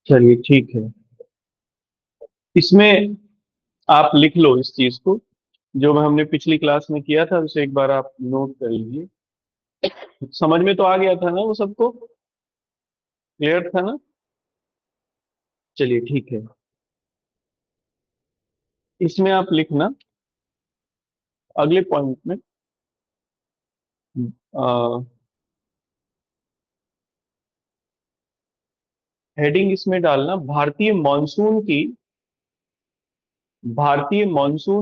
चलिए ठीक है। इसमें आप लिख लो इस चीज को, जो हमने पिछली क्लास में किया था उसे एक बार आप नोट कर लीजिए। समझ में तो आ गया था ना, वो सबको क्लियर था ना? चलिए ठीक है। इसमें आप लिखना अगले पॉइंट में, हेडिंग इसमें डालना भारतीय मॉनसून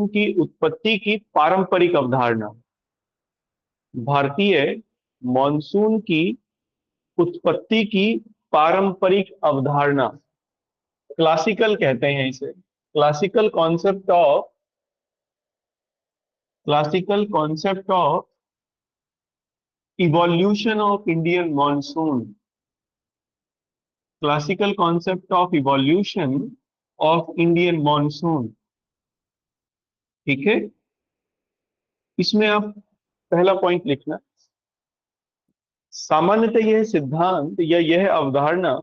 की उत्पत्ति की पारंपरिक अवधारणा। भारतीय मॉनसून की उत्पत्ति की पारंपरिक अवधारणा, क्लासिकल कहते हैं इसे। Classical concept of classical concept of evolution of Indian monsoon. Classical concept of evolution of Indian monsoon. ठीक है। इसमें आप पहला पॉइंट लिखना, सामान्यतः यह सिद्धांत या यह अवधारणा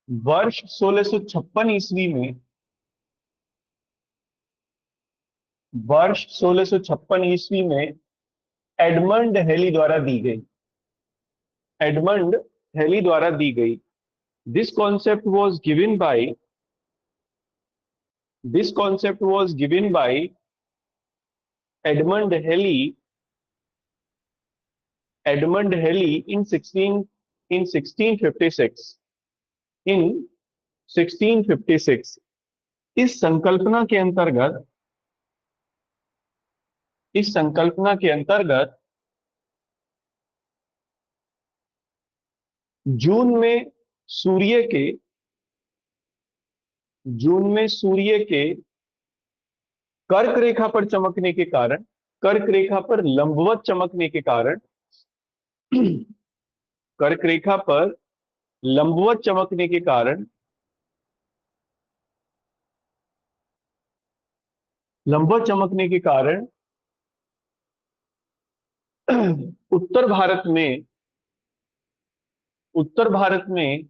वर्ष 1656 ईस्वी में वर्ष 1656 ईस्वी में एडमंड हेली द्वारा दी गई। एडमंड हेली द्वारा दी गई। This concept was given by this concept was given by Edmond Halley in 1656 in 1656। इस संकल्पना के अंतर्गत इस संकल्पना के अंतर्गत जून में सूर्य के कर्क रेखा पर चमकने के कारण कर्क रेखा पर लंबवत चमकने के कारण कर्क रेखा पर लंबवत चमकने के कारण लंबवत चमकने के कारण उत्तर भारत में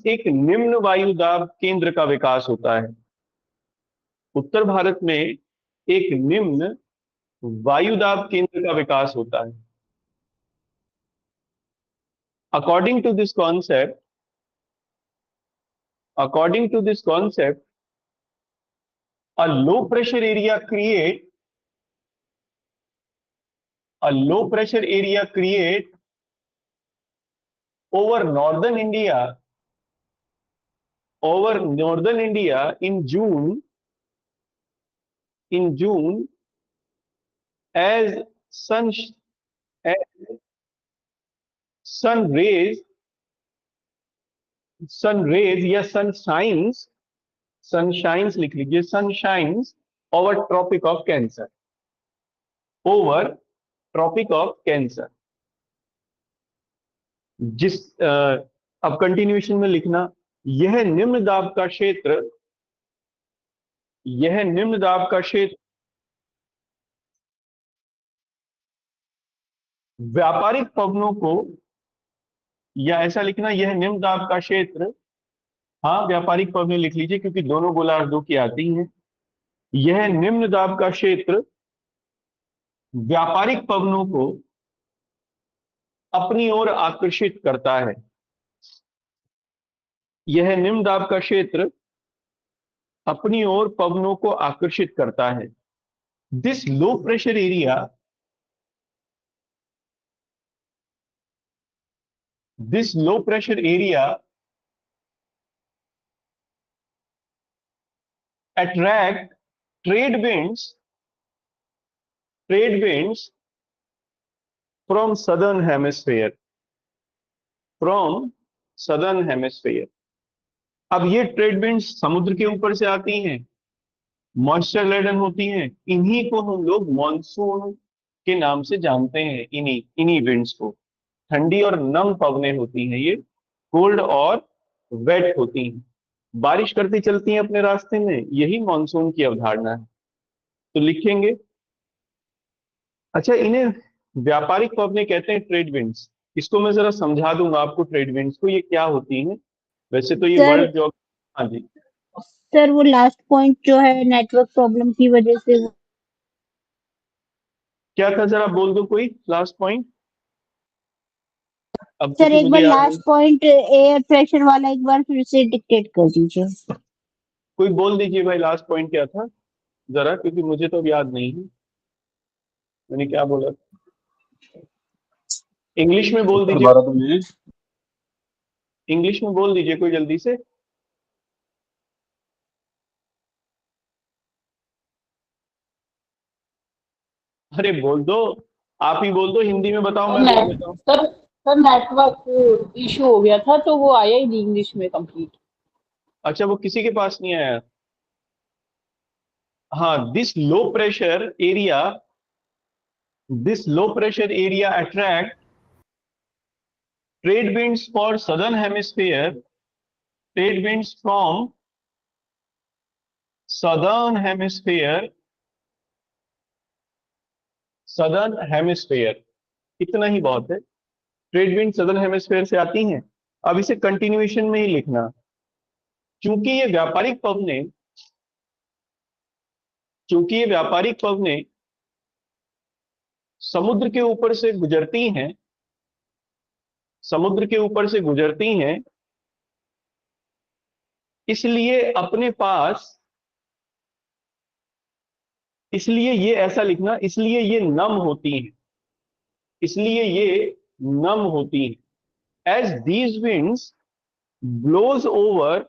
एक निम्न वायु दाब केंद्र का विकास होता है। उत्तर भारत में एक निम्न वायु दाब केंद्र का विकास होता है। According to this concept according to this concept a low pressure area create a low pressure area create over northern India in June as sun as sun rays या sunshines लिख लीजिए, sunshines over tropic of Cancer over Tropic of Cancer. जिस अब continuation में लिखना, यह निम्न दाब का क्षेत्र व्यापारिक पवनों को, या ऐसा लिखना, यह निम्न दाब का क्षेत्र, हाँ व्यापारिक पवनें लिख लीजिए क्योंकि दोनों गोलार्धों दो की आती हैं। यह निम्न दाब का क्षेत्र व्यापारिक पवनों को अपनी ओर आकर्षित करता है। यह निम्न दाब का क्षेत्र अपनी ओर पवनों को आकर्षित करता है। This low pressure area attract trade winds from southern hemisphere अब ये ट्रेड विंड्स समुद्र के ऊपर से आती हैं, मॉइस्चर लेडन होती हैं। इन्हीं को हम लोग मॉनसून के नाम से जानते हैं। इन्हीं विंड्स को ठंडी और नम पवनें होती हैं, ये कोल्ड और वेट होती हैं, बारिश करती चलती हैं अपने रास्ते में। यही मॉनसून की अवधारणा है। तो लिखेंगे, अच्छा इन्हें व्यापारिक पवने कहते हैं ट्रेड विंड्स। इसको मैं जरा समझा दूंगा आपको, ट्रेड विंड्स को ये क्या होती हैं। वैसे तो ये सर वर्ल्ड जो, हाँ जी, सर वो लास्ट पॉइंट जो है नेटवर्क प्रॉब्लम की वजह से क्या था जरा बोल दो कोई लास्ट पॉइंट, अब सर क्योंकि एक मुझे बार याद नहीं। लास्ट पॉइंट एयर प्रेशर वाला एक बार फिर से डिक्टेट कर दीजिए। कोई बोल दीजिए भाई लास्ट पॉइंट क्या था जरा, क्योंकि मुझे तो अब याद नहीं है मैंने क्या बोला। इंग्लिश में बोल उत्तर दीजिए, भारत में इंग्लिश में बोल दीजिए कोई जल्दी से। अरे बोल दो, आप ही बोल दो, हिंदी में बताओ सर मैं बोल नेट देता हूँ। सर सर नेटवर्क इशू हो गया था तो वो आया ही नहीं इंग्लिश में कंप्लीट। अच्छा, वो किसी के पास नहीं आया। हाँ, this low pressure area attract trade winds for southern hemisphere, trade winds from southern hemisphere, southern hemisphere, इतना ही बहुत है। ट्रेड विंड सदर्न हेमिस्फेयर से आती हैं। अब इसे कंटिन्यूएशन में ही लिखना, चूंकि ये व्यापारिक पवने, चूंकि ये व्यापारिक पवने समुद्र के ऊपर से गुजरती हैं, समुद्र के ऊपर से गुजरती हैं, इसलिए अपने पास, इसलिए ये ऐसा लिखना, इसलिए ये नम होती हैं, इसलिए ये नम होती हैं। As these winds blows over,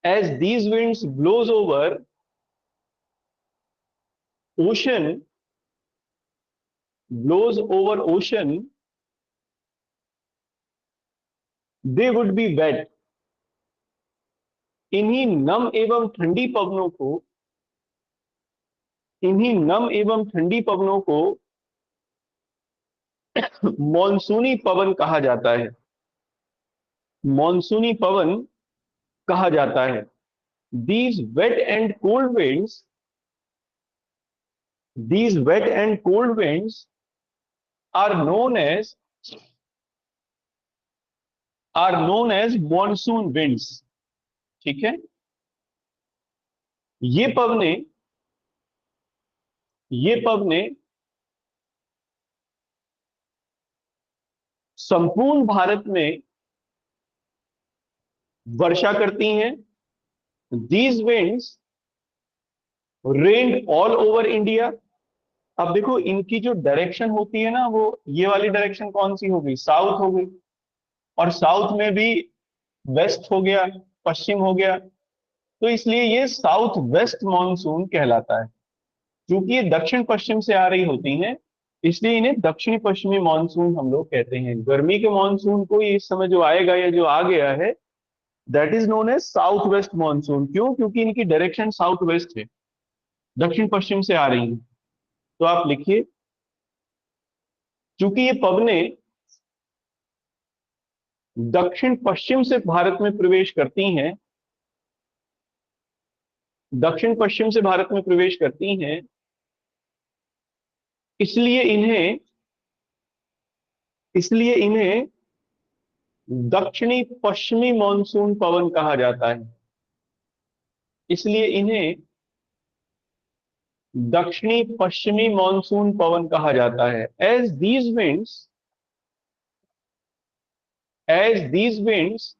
as these winds blows over ocean, blows over ocean, they would be wet। इन्हीं नम एवं ठंडी पवनों को, इन्हीं नम एवं ठंडी पवनों को मॉनसूनी पवन कहा जाता है, मॉनसूनी पवन कहा जाता है। these wet and cold winds, these wet and cold winds are known as, are known as monsoon winds। ठीक है, ये पवने, ये पवने संपूर्ण भारत में वर्षा करती हैं। These winds rain all over India. अब देखो इनकी जो डायरेक्शन होती है ना, वो ये वाली डायरेक्शन कौन सी होगी, साउथ हो गई, और साउथ में भी वेस्ट हो गया, पश्चिम हो गया, तो इसलिए ये साउथ वेस्ट मॉनसून कहलाता है। क्योंकि ये दक्षिण पश्चिम से आ रही होती हैं, इसलिए इन्हें दक्षिणी पश्चिमी मानसून हम लोग कहते हैं। गर्मी के मानसून को इस समय जो आएगा या जो आ गया है, that is known as south west monsoon. क्यों? क्योंकि इनकी डायरेक्शन साउथ वेस्ट है, दक्षिण पश्चिम से आ रही है। तो आप लिखिए, चूंकि ये पवने दक्षिण पश्चिम से भारत में प्रवेश करती हैं, दक्षिण पश्चिम से भारत में प्रवेश करती हैं, इसलिए इन्हें, इसलिए इन्हें दक्षिणी पश्चिमी मानसून पवन कहा जाता है, इसलिए इन्हें दक्षिणी पश्चिमी मानसून पवन कहा जाता है। As these winds, as these winds,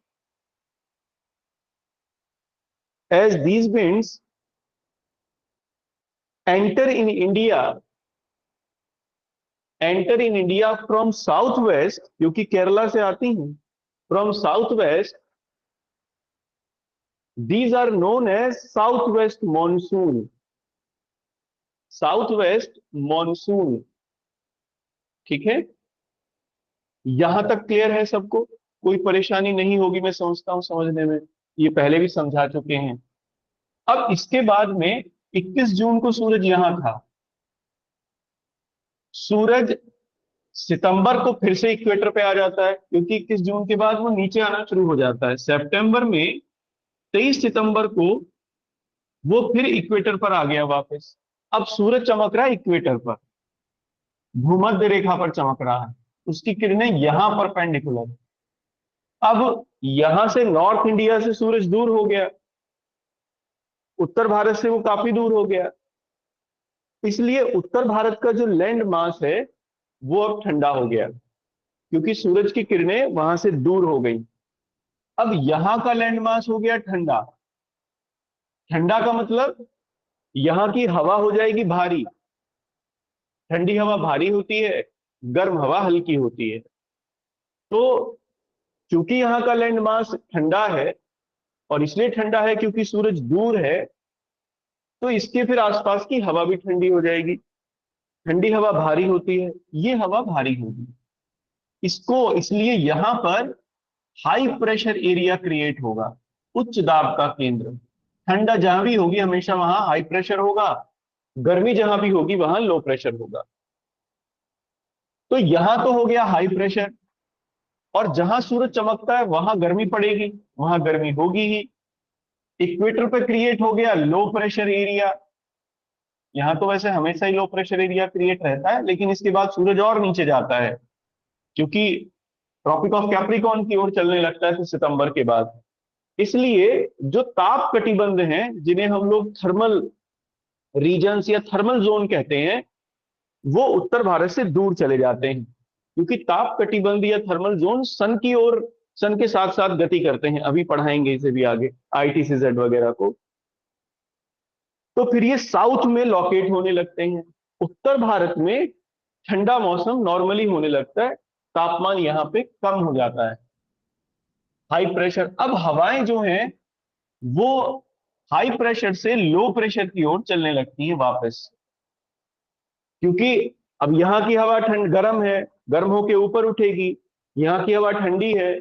as these winds enter in India, enter in India from south west, क्योंकि केरला से आती हैं, from south west, these are known as south west monsoon, south west monsoon. ठीक है, यहां तक clear है सबको? कोई परेशानी नहीं होगी मैं समझता हूं समझने में, ये पहले भी समझा चुके हैं। अब इसके बाद में 21 जून को सूरज यहां था, सूरज सितंबर को फिर से इक्वेटर पे आ जाता है, क्योंकि 21 जून के बाद वो नीचे आना शुरू हो जाता है। सितंबर में 23 सितंबर को वो फिर इक्वेटर पर आ गया वापस। अब सूरज चमक रहा है इक्वेटर पर, भूमध्य रेखा पर चमक रहा है, उसकी किरणें यहां परपेंडिकुलर। अब यहां से नॉर्थ इंडिया से सूरज दूर हो गया, उत्तर भारत से वो काफी दूर हो गया, इसलिए उत्तर भारत का जो लैंड मास है वो अब ठंडा हो गया, क्योंकि सूरज की किरणें वहां से दूर हो गई। अब यहां का लैंड मास हो गया ठंडा। ठंडा का मतलब यहां की हवा हो जाएगी भारी। ठंडी हवा भारी होती है, गर्म हवा हल्की होती है। तो चूंकि यहां का लैंड मास ठंडा है, और इसलिए ठंडा है क्योंकि सूरज दूर है, तो इसके फिर आसपास की हवा भी ठंडी हो जाएगी। ठंडी हवा भारी होती है, ये हवा भारी होगी। इसको इसलिए यहां पर हाई प्रेशर एरिया क्रिएट होगा, उच्च दाब का केंद्र। ठंडा जहां भी होगी हमेशा वहां हाई प्रेशर होगा, गर्मी जहां भी होगी वहां लो प्रेशर होगा। तो यहां तो हो गया हाई प्रेशर, और जहां सूरज चमकता है वहां गर्मी पड़ेगी, वहां गर्मी होगी ही। इक्वेटर पे क्रिएट हो गया लो प्रेशर एरिया। यहां तो वैसे हमेशा ही लो प्रेशर एरिया क्रिएट रहता है, लेकिन इसके बाद सूरज और नीचे जाता है, क्योंकि ट्रॉपिक ऑफ कैप्रिकॉर्न की ओर चलने लगता है सितंबर के बाद। इसलिए जो ताप कटिबंध हैं, जिन्हें हम लोग थर्मल रीजन्स या थर्मल जोन कहते हैं, वो उत्तर भारत से दूर चले जाते हैं, क्योंकि ताप कटिबंध या थर्मल जोन सन की ओर, सन के साथ साथ गति करते हैं। अभी पढ़ाएंगे इसे भी आगे, ITCZ वगैरह को। तो फिर ये साउथ में लॉकेट होने लगते हैं। उत्तर भारत में ठंडा मौसम नॉर्मली होने लगता है, तापमान यहां पे कम हो जाता है। हाई प्रेशर, अब हवाएं जो हैं वो हाई प्रेशर से लो प्रेशर की ओर चलने लगती है वापस, क्योंकि अब यहाँ की हवा ठंड गर्म है, गर्म होके ऊपर उठेगी, यहाँ की हवा ठंडी है।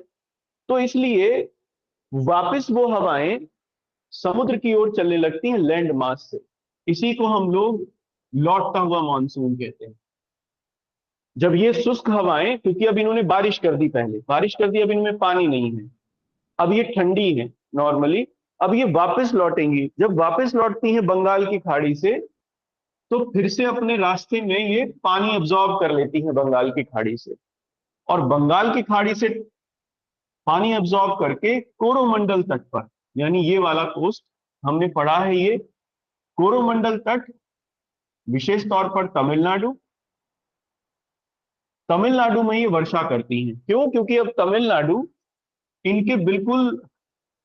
तो इसलिए वापस वो हवाएं समुद्र की ओर चलने लगती हैं लैंड मास से। इसी को हम लोग लौटता हुआ मानसून कहते हैं। जब ये शुष्क हवाएं, क्योंकि अब इन्होंने बारिश कर दी, पहले बारिश कर दी, अब इनमें पानी नहीं है, अब ये ठंडी है नॉर्मली, अब ये वापस लौटेंगी। जब वापस लौटती हैं बंगाल की खाड़ी से, तो फिर से अपने रास्ते में ये पानी अब्जॉर्ब कर लेती हैं बंगाल की खाड़ी से, और बंगाल की खाड़ी से पानी अब्जॉर्ब करके कोरोमंडल तट पर, यानी ये वाला कोस्ट हमने पढ़ा है, ये कोरोमंडल तट, विशेष तौर पर तमिलनाडु, तमिलनाडु में ये वर्षा करती हैं। क्यों? क्योंकि अब तमिलनाडु इनके बिल्कुल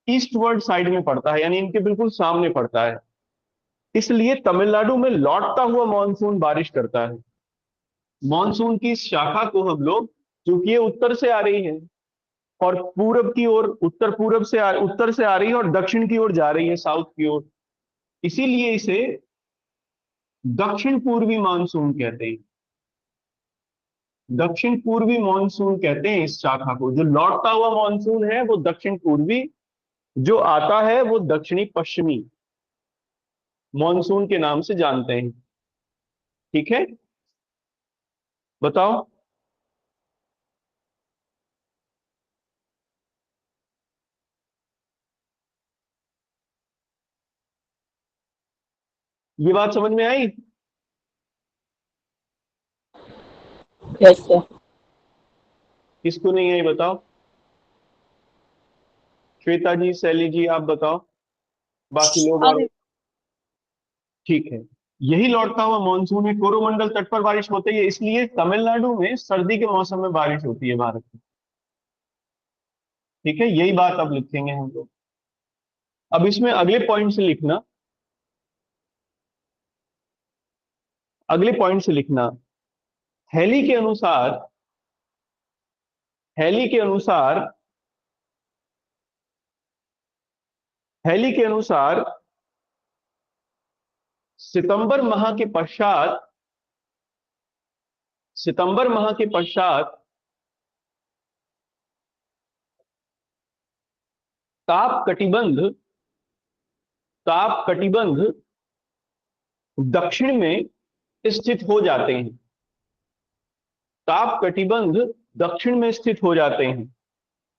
ईस्टवर्ड साइड में पड़ता है, यानी इनके बिल्कुल सामने पड़ता है, इसलिए तमिलनाडु में लौटता हुआ मानसून बारिश करता है। मानसून की इस शाखा को हम लोग, क्योंकि ये उत्तर से आ रही है और पूरब की ओर, उत्तर पूरब से उत्तर से आ रही है और दक्षिण की ओर जा रही है, साउथ की ओर, इसीलिए इसे दक्षिण पूर्वी मानसून कहते हैं। दक्षिण पूर्वी मानसून कहते हैं इस शाखा को। जो लौटता हुआ मानसून है वो दक्षिण पूर्वी, जो आता है वो दक्षिणी पश्चिमी मानसून के नाम से जानते हैं। ठीक है, बताओ। ये बात समझ में आई? Yes sir. किसको नहीं आई बताओ? श्वेता जी, शैली जी, आप बताओ, बाकी लोग और। ठीक है, यही लौटता हुआ मानसून है। कोरोमंडल तट पर बारिश होती है, इसलिए तमिलनाडु में सर्दी के मौसम में बारिश होती है भारत में। ठीक है, यही बात अब लिखेंगे हम लोग। अब इसमें अगले पॉइंट से लिखना, अगले पॉइंट से लिखना, हेली के अनुसार, हेली के अनुसार, हेली के अनुसार सितंबर माह के पश्चात, सितंबर माह के पश्चात ताप कटिबंध, ताप कटिबंध दक्षिण में स्थित हो जाते हैं। ताप कटिबंध दक्षिण में स्थित हो जाते हैं।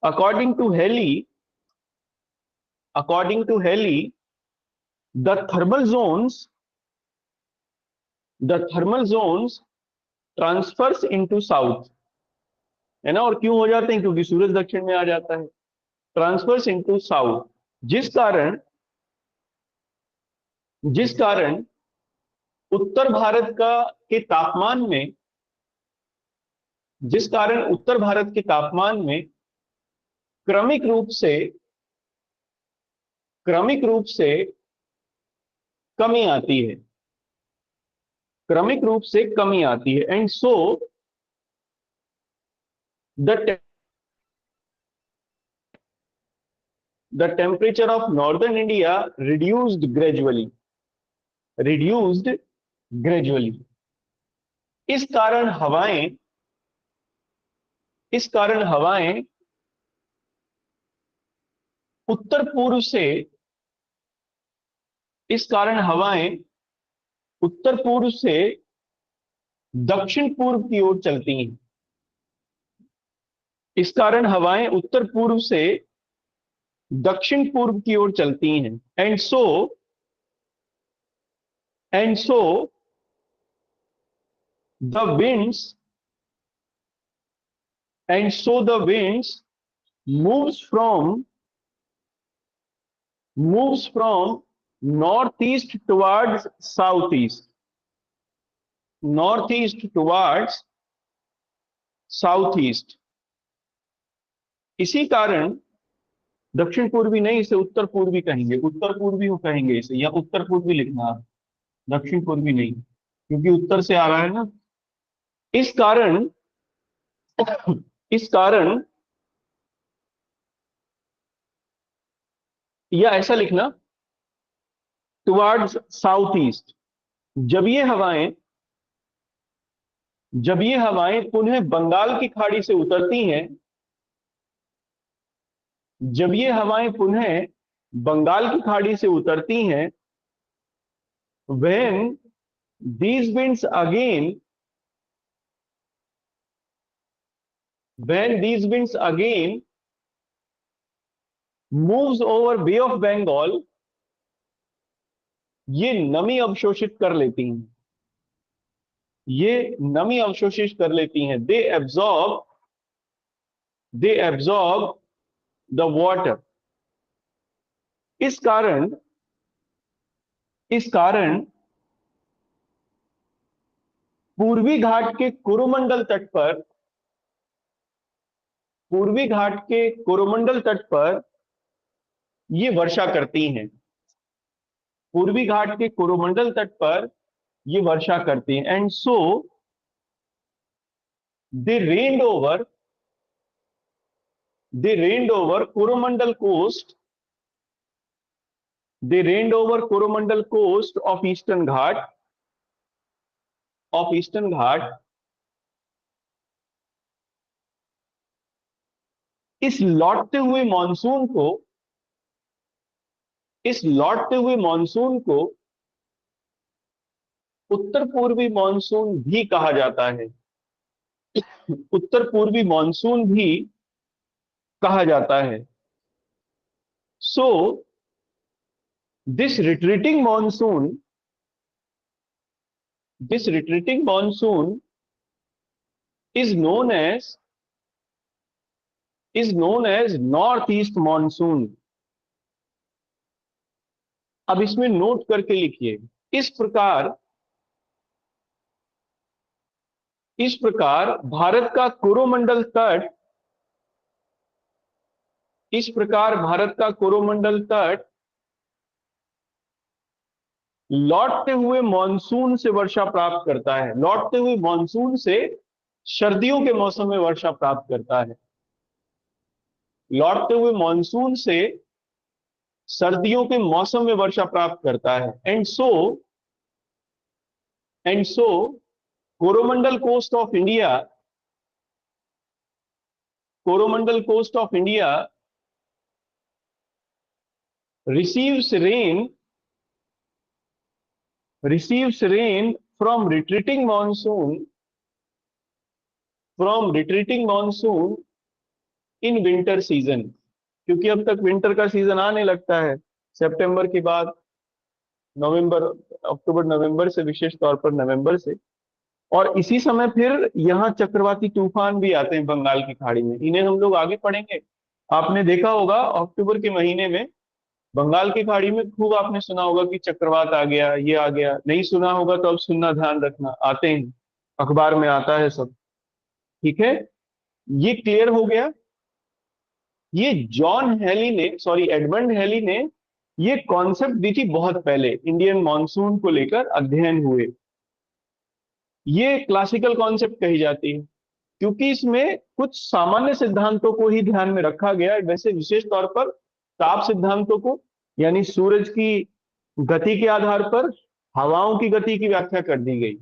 According to Halley, according to Halley, the thermal zones, the thermal zones transfers into south, है ना। और क्यों हो जाते हैं? क्योंकि सूरज दक्षिण में आ जाता है। ट्रांसफर्स इनटू साउथ, जिस कारण जिस कारण उत्तर भारत का के तापमान में जिस कारण उत्तर भारत के तापमान में क्रमिक रूप से क्रमिक रूप से कमी आती है, क्रमिक रूप से कमी आती है। And so the the temperature of northern India reduced gradually. इस कारण हवाएं इस कारण हवाएं उत्तर पूर्व से इस कारण हवाएं उत्तर पूर्व से दक्षिण पूर्व की ओर चलती हैं। इस कारण हवाएं उत्तर पूर्व से दक्षिण पूर्व की ओर चलती हैं। And so the winds the winds moves from northeast towards southeast। इसी कारण दक्षिण पूर्वी नहीं, इसे उत्तर पूर्वी कहेंगे, उत्तर पूर्वी कहेंगे इसे, या उत्तर पूर्वी लिखना आप, दक्षिण पूर्वी नहीं, क्योंकि उत्तर से आ रहा है ना। इस कारण इस कारण या ऐसा लिखना, टुवर्ड्स साउथ ईस्ट। जब ये हवाएं जब ये हवाएं पुनः बंगाल की खाड़ी से उतरती हैं जब ये हवाएं पुनः बंगाल की खाड़ी से उतरती हैं, when these winds again moves over Bay of Bengal, ये नमी अवशोषित कर लेती हैं, दे एब्जॉर्ब द वाटर। इस कारण पूर्वी घाट के कोरोमंडल तट पर ये वर्षा करती हैं। पूर्वी घाट के कोरोमंडल तट पर ये वर्षा करती हैं। And so they rained over Coromandel coast of eastern Ghat. इस लौटते हुए मानसून को उत्तर पूर्वी मानसून भी कहा जाता है। उत्तर पूर्वी मानसून भी कहा जाता है। So this retreating monsoon is known as north east monsoon. अब इसमें नोट करके लिखिए, इस प्रकार भारत का कोरोमंडल तट लौटते हुए मानसून से वर्षा प्राप्त करता है। लौटते हुए मानसून से सर्दियों के मौसम में वर्षा प्राप्त करता है। लौटते हुए मानसून से सर्दियों के मौसम में वर्षा प्राप्त करता है। And so Coromandel coast of India receives rain from retreating monsoon in winter season, क्योंकि अब तक विंटर का सीजन आने लगता है सितंबर के बाद, अक्टूबर नवंबर से, विशेष तौर पर नवंबर से और इसी समय फिर यहाँ चक्रवाती तूफान भी आते हैं बंगाल की खाड़ी में, इन्हें हम लोग आगे पढ़ेंगे। आपने देखा होगा अक्टूबर के महीने में बंगाल की खाड़ी में खूब आपने सुना होगा कि चक्रवात आ गया, ये आ गया। नहीं सुना होगा तो अब सुनना, ध्यान रखना, आते हैं, अखबार में आता है सब। ठीक है, ये क्लियर हो गया। ये जॉन हेली ने, सॉरी एडमंड हेली ने ये कॉन्सेप्ट दी थी बहुत पहले, इंडियन मॉनसून को लेकर अध्ययन हुए। ये क्लासिकल कॉन्सेप्ट कही जाती है क्योंकि इसमें कुछ सामान्य सिद्धांतों को ही ध्यान में रखा गया है, वैसे विशेष तौर पर ताप सिद्धांतों को, यानी सूरज की गति के आधार पर हवाओं की गति की व्याख्या कर दी गई।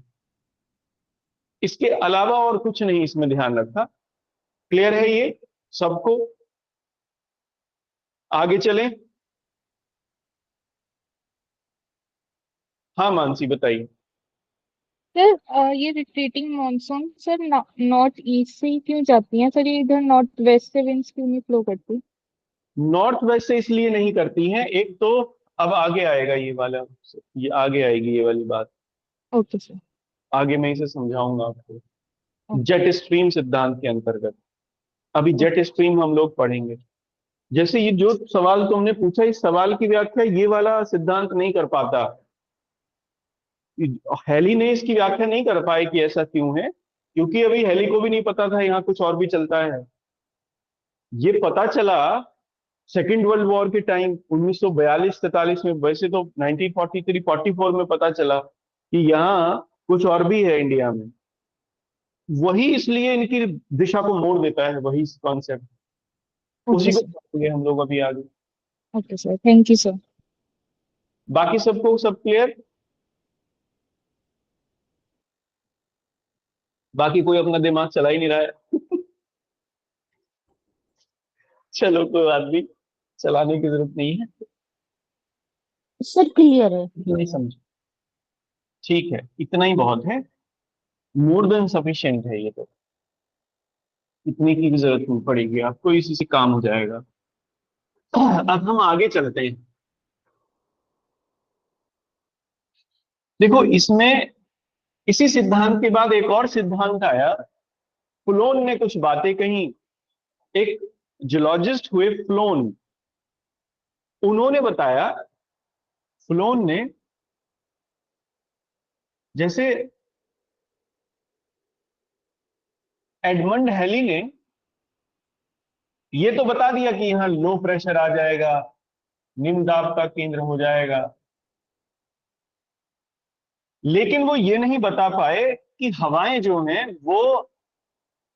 इसके अलावा और कुछ नहीं इसमें ध्यान रखा। क्लियर है ये सबको? आगे चलें। हाँ मानसी बताइए। सर ये retreating monsoon sir north east से ही क्यों जाती है सर, ये इधर नॉर्थ वेस्ट से विंड्स क्यों नहीं फ्लो करती? नॉर्थ वेस्ट से इसलिए नहीं करती हैं, एक तो अब आगे आएगा ये वाला, ये आगे आएगी ये वाली बात, ओके सर। आगे मैं इसे समझाऊंगा आपको, ओके। जेट स्ट्रीम सिद्धांत के अंतर्गत। अभी जेट स्ट्रीम हम लोग पढ़ेंगे। जैसे ये जो सवाल तुमने पूछा, इस सवाल की व्याख्या ये वाला सिद्धांत नहीं कर पाता। हेली ने इसकी व्याख्या नहीं कर पाए कि ऐसा क्यों है, क्योंकि अभी हेली को भी नहीं पता था यहाँ कुछ और भी चलता है। ये पता चला सेकेंड वर्ल्ड वॉर के टाइम 1942-43 में, वैसे तो 1943-44 में पता चला कि यहाँ कुछ और भी है इंडिया में। वही इसलिए इनकी दिशा को मोड़ देता है, वही कॉन्सेप्ट, ओके उसी को सर। पढ़ेंगे हम लोग अभी आगे। Okay sir, thank you sir. बाकी सबको सब क्लियर? बाकी कोई अपना दिमाग चला ही नहीं रहा है। चलो कोई बात नहीं, चलाने की जरूरत नहीं है। सर क्लियर है। नहीं समझ, ठीक है, इतना ही बहुत है, मोर देन सफिशिएंट है ये तो। इतनी की भी जरूरत नहीं पड़ेगी आपको, इसी से काम हो जाएगा। अब हम आगे चलते हैं। देखो इसमें, इसी सिद्धांत के बाद एक और सिद्धांत आया, फ्लोन ने कुछ बातें कही। एक जियोलॉजिस्ट हुए फ्लोन, उन्होंने बताया, फ्लोन ने, जैसे एडमंड हेली ने ये तो बता दिया कि यहां लो प्रेशर आ जाएगा, निम्न दाब का केंद्र हो जाएगा, लेकिन वो ये नहीं बता पाए कि हवाएं जो हैं वो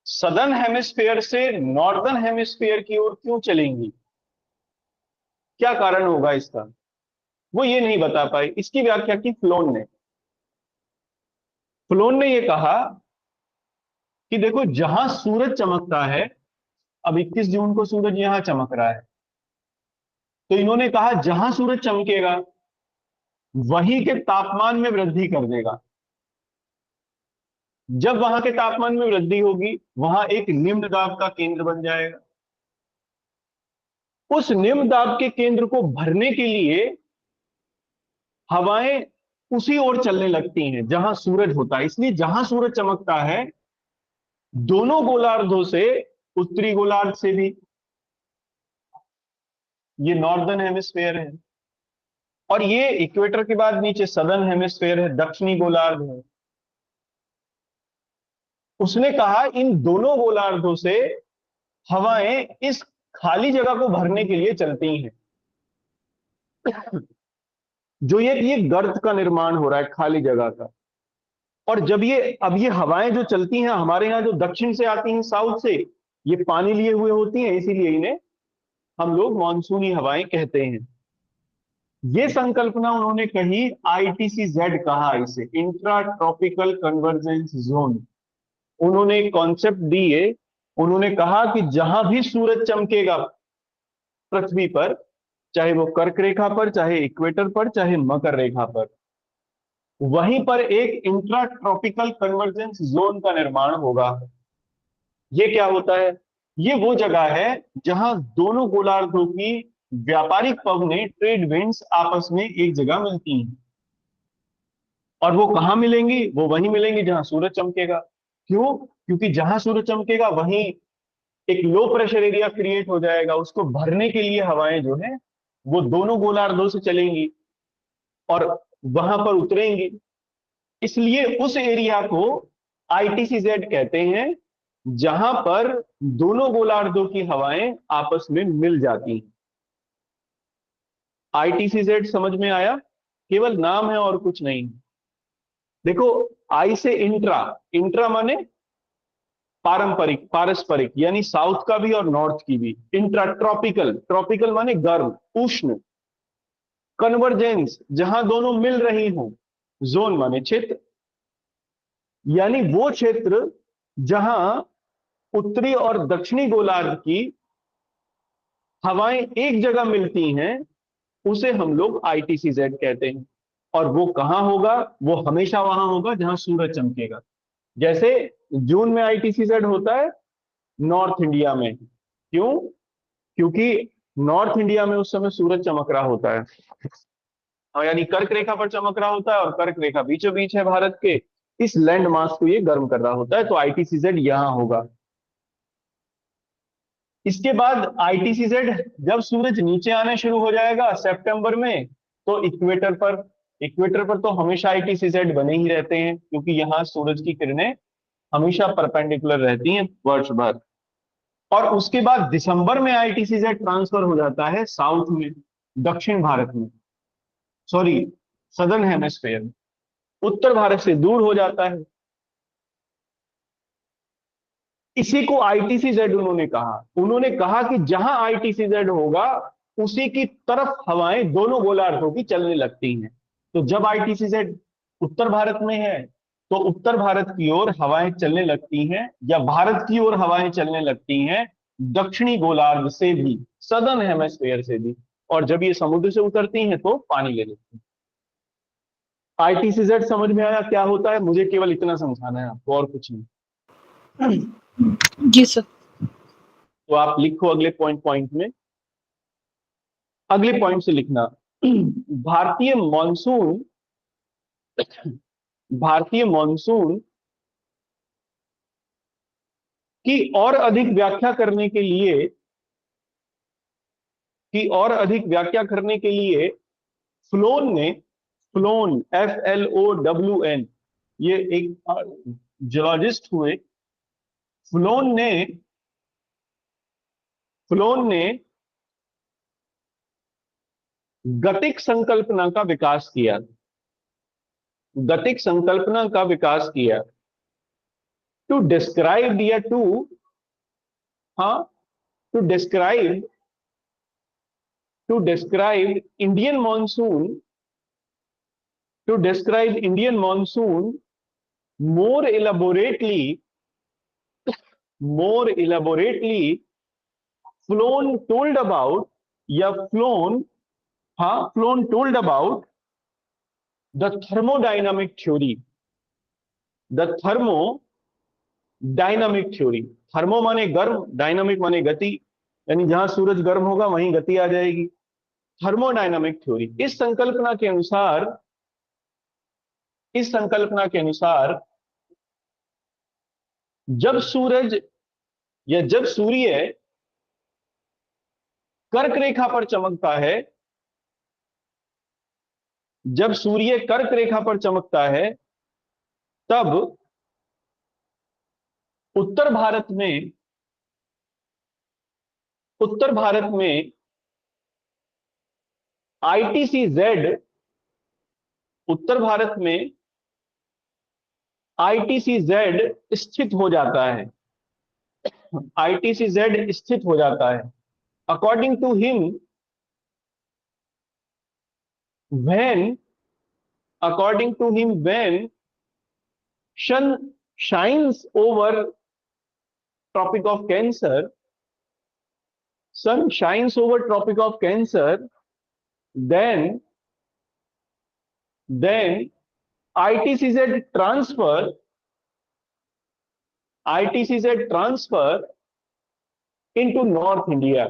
सदर्न हेमिस्फीयर से नॉर्दर्न हेमिस्फीयर की ओर क्यों चलेंगी, क्या कारण होगा इसका, वो ये नहीं बता पाए। इसकी व्याख्या की फ्लोन ने। फ्लोन ने ये कहा कि देखो जहां सूरज चमकता है, अब 21 जून को सूरज यहां चमक रहा है, तो इन्होंने कहा जहां सूरज चमकेगा वहीं के तापमान में वृद्धि कर देगा। जब वहां के तापमान में वृद्धि होगी, वहां एक निम्न दाब का केंद्र बन जाएगा। उस निम्न दाब के केंद्र को भरने के लिए हवाएं उसी ओर चलने लगती हैं जहां सूरज होता है। इसलिए जहां सूरज चमकता है, दोनों गोलार्धों से, उत्तरी गोलार्ध से भी, ये नॉर्दर्न हेमिस्फेयर है, और ये इक्वेटर के बाद नीचे सदर्न हेमिस्फेयर है, दक्षिणी गोलार्ध है। उसने कहा इन दोनों गोलार्धों से हवाएं इस खाली जगह को भरने के लिए चलती हैं। जो ये गर्त का निर्माण हो रहा है खाली जगह का, और जब ये, अब ये हवाएं जो चलती हैं हमारे यहाँ, जो दक्षिण से आती हैं, साउथ से, ये पानी लिए हुए होती हैं, इसीलिए इन्हें हम लोग मानसूनी हवाएं कहते हैं। ये संकल्पना उन्होंने कही, ITCZ कहा इसे, इंट्रा ट्रॉपिकल कन्वर्जेंस जोन। उन्होंने एक कॉन्सेप्ट दिए, उन्होंने कहा कि जहां भी सूरज चमकेगा पृथ्वी पर, चाहे वो कर्क रेखा पर, चाहे इक्वेटर पर, चाहे मकर रेखा पर, वहीं पर एक इंट्रा ट्रॉपिकल कन्वर्जेंस जोन का निर्माण होगा। ये क्या होता है? ये वो जगह है जहां दोनों गोलार्धों की व्यापारिक पवनें, ट्रेड विंड्स आपस में एक जगह मिलती हैं। और वो कहाँ मिलेंगी? वो वहीं मिलेंगी जहां सूरज चमकेगा। क्यों? क्योंकि जहां सूरज चमकेगा वहीं एक लो प्रेशर एरिया क्रिएट हो जाएगा, उसको भरने के लिए हवाएं जो है वो दोनों गोलार्धों से चलेंगी और वहां पर उतरेंगी। इसलिए उस एरिया को आईटीसीजेड कहते हैं, जहां पर दोनों गोलार्धों की हवाएं आपस में मिल जाती हैं। आईटीसीजेड समझ में आया? केवल नाम है और कुछ नहीं। देखो, आई से इंट्रा, इंट्रा माने पारंपरिक, पारस्परिक, यानी साउथ का भी और नॉर्थ की भी। इंट्रा ट्रॉपिकल, ट्रॉपिकल माने गर्म, उष्ण। कन्वर्जेंस, जहां दोनों मिल रही हों। जोन माने क्षेत्र, यानी वो क्षेत्र जहां उत्तरी और दक्षिणी गोलार्ध की हवाएं एक जगह मिलती हैं, उसे हम लोग आईटीसीजेड कहते हैं। और वो कहां होगा? वो हमेशा वहां होगा जहां सूरज चमकेगा। जैसे जून में आईटीसीजेड होता है नॉर्थ इंडिया में। क्यों? क्योंकि नॉर्थ इंडिया में उस समय सूरज चमक रहा होता है, यानी कर्क रेखा पर चमक रहा होता है, और कर्क रेखा बीचों बीच है भारत के। इस लैंड मास को ये गर्म कर रहा होता है, तो आईटीसीजेड यहां होगा। इसके बाद आईटीसीजेड जब सूरज नीचे आने शुरू हो जाएगा सितंबर में, तो इक्वेटर पर, इक्वेटर पर तो हमेशा आईटीसीजेड बने ही रहते हैं, क्योंकि यहां सूरज की किरणें हमेशा परपेंडिकुलर रहती हैं वर्ष भर। और उसके बाद दिसंबर में आईटीसीजेड ट्रांसफर हो जाता है साउथ में, दक्षिण भारत में, सॉरी सदर्न हेमिस्फेयर, उत्तर भारत से दूर हो जाता है। इसी को आईटीसीजेड उन्होंने कहा। उन्होंने कहा कि जहां आईटीसीजेड होगा उसी की तरफ हवाएं दोनों गोलार्धों की चलने लगती हैं। तो जब आईटीसीजेड उत्तर भारत में है, तो उत्तर भारत की ओर हवाएं चलने लगती हैं, या भारत की ओर हवाएं चलने लगती हैं दक्षिणी गोलार्ध से भी, सदर्न हेमिस्फेयर से भी। और जब ये समुद्र से उतरती हैं तो पानी ले लेती हैं। आईटीसीजेड समझ में आया क्या होता है? मुझे केवल इतना समझाना है आपको, और कुछ नहीं। जी सर। तो आप लिखो अगले पॉइंट, पॉइंट में अगले पॉइंट से लिखना। भारतीय मॉनसून, भारतीय मॉनसून की और अधिक व्याख्या करने के लिए, की और अधिक व्याख्या करने के लिए फ्लोन ने, फ्लोन FLOWN, ये एक जियोलॉजिस्ट हुए। फ्लोन ने, फ्लोन ने गतिक संकल्पना का विकास किया, गतिक संकल्पना का विकास किया। टू डिस्क्राइब या टू, हाँ, to describe, to describe Indian monsoon, to describe Indian monsoon more elaborately, more elaborately, Flown told about, या फ्लोन, हाँ, phloem told about the thermodynamic theory, the thermodynamic theory। Thermo माने गर्म, dynamic माने गति, यानी जहां सूरज गर्म होगा वहीं गति आ जाएगी। थर्मोडायनामिक थ्योरी, इस संकल्पना के अनुसार, इस संकल्पना के अनुसार जब सूरज, या जब सूर्य कर्क रेखा पर चमकता है, जब सूर्य कर्क रेखा पर चमकता है, तब उत्तर भारत में, उत्तर भारत में आईटीसीजेड, उत्तर भारत में आईटीसीजेड स्थित हो जाता है, आईटीसीजेड स्थित हो जाता है। According to him, when, according to him, when sun shines over Tropic of Cancer, sun shines over Tropic of Cancer, then ITCZ transfer, ITCZ transfer into North India.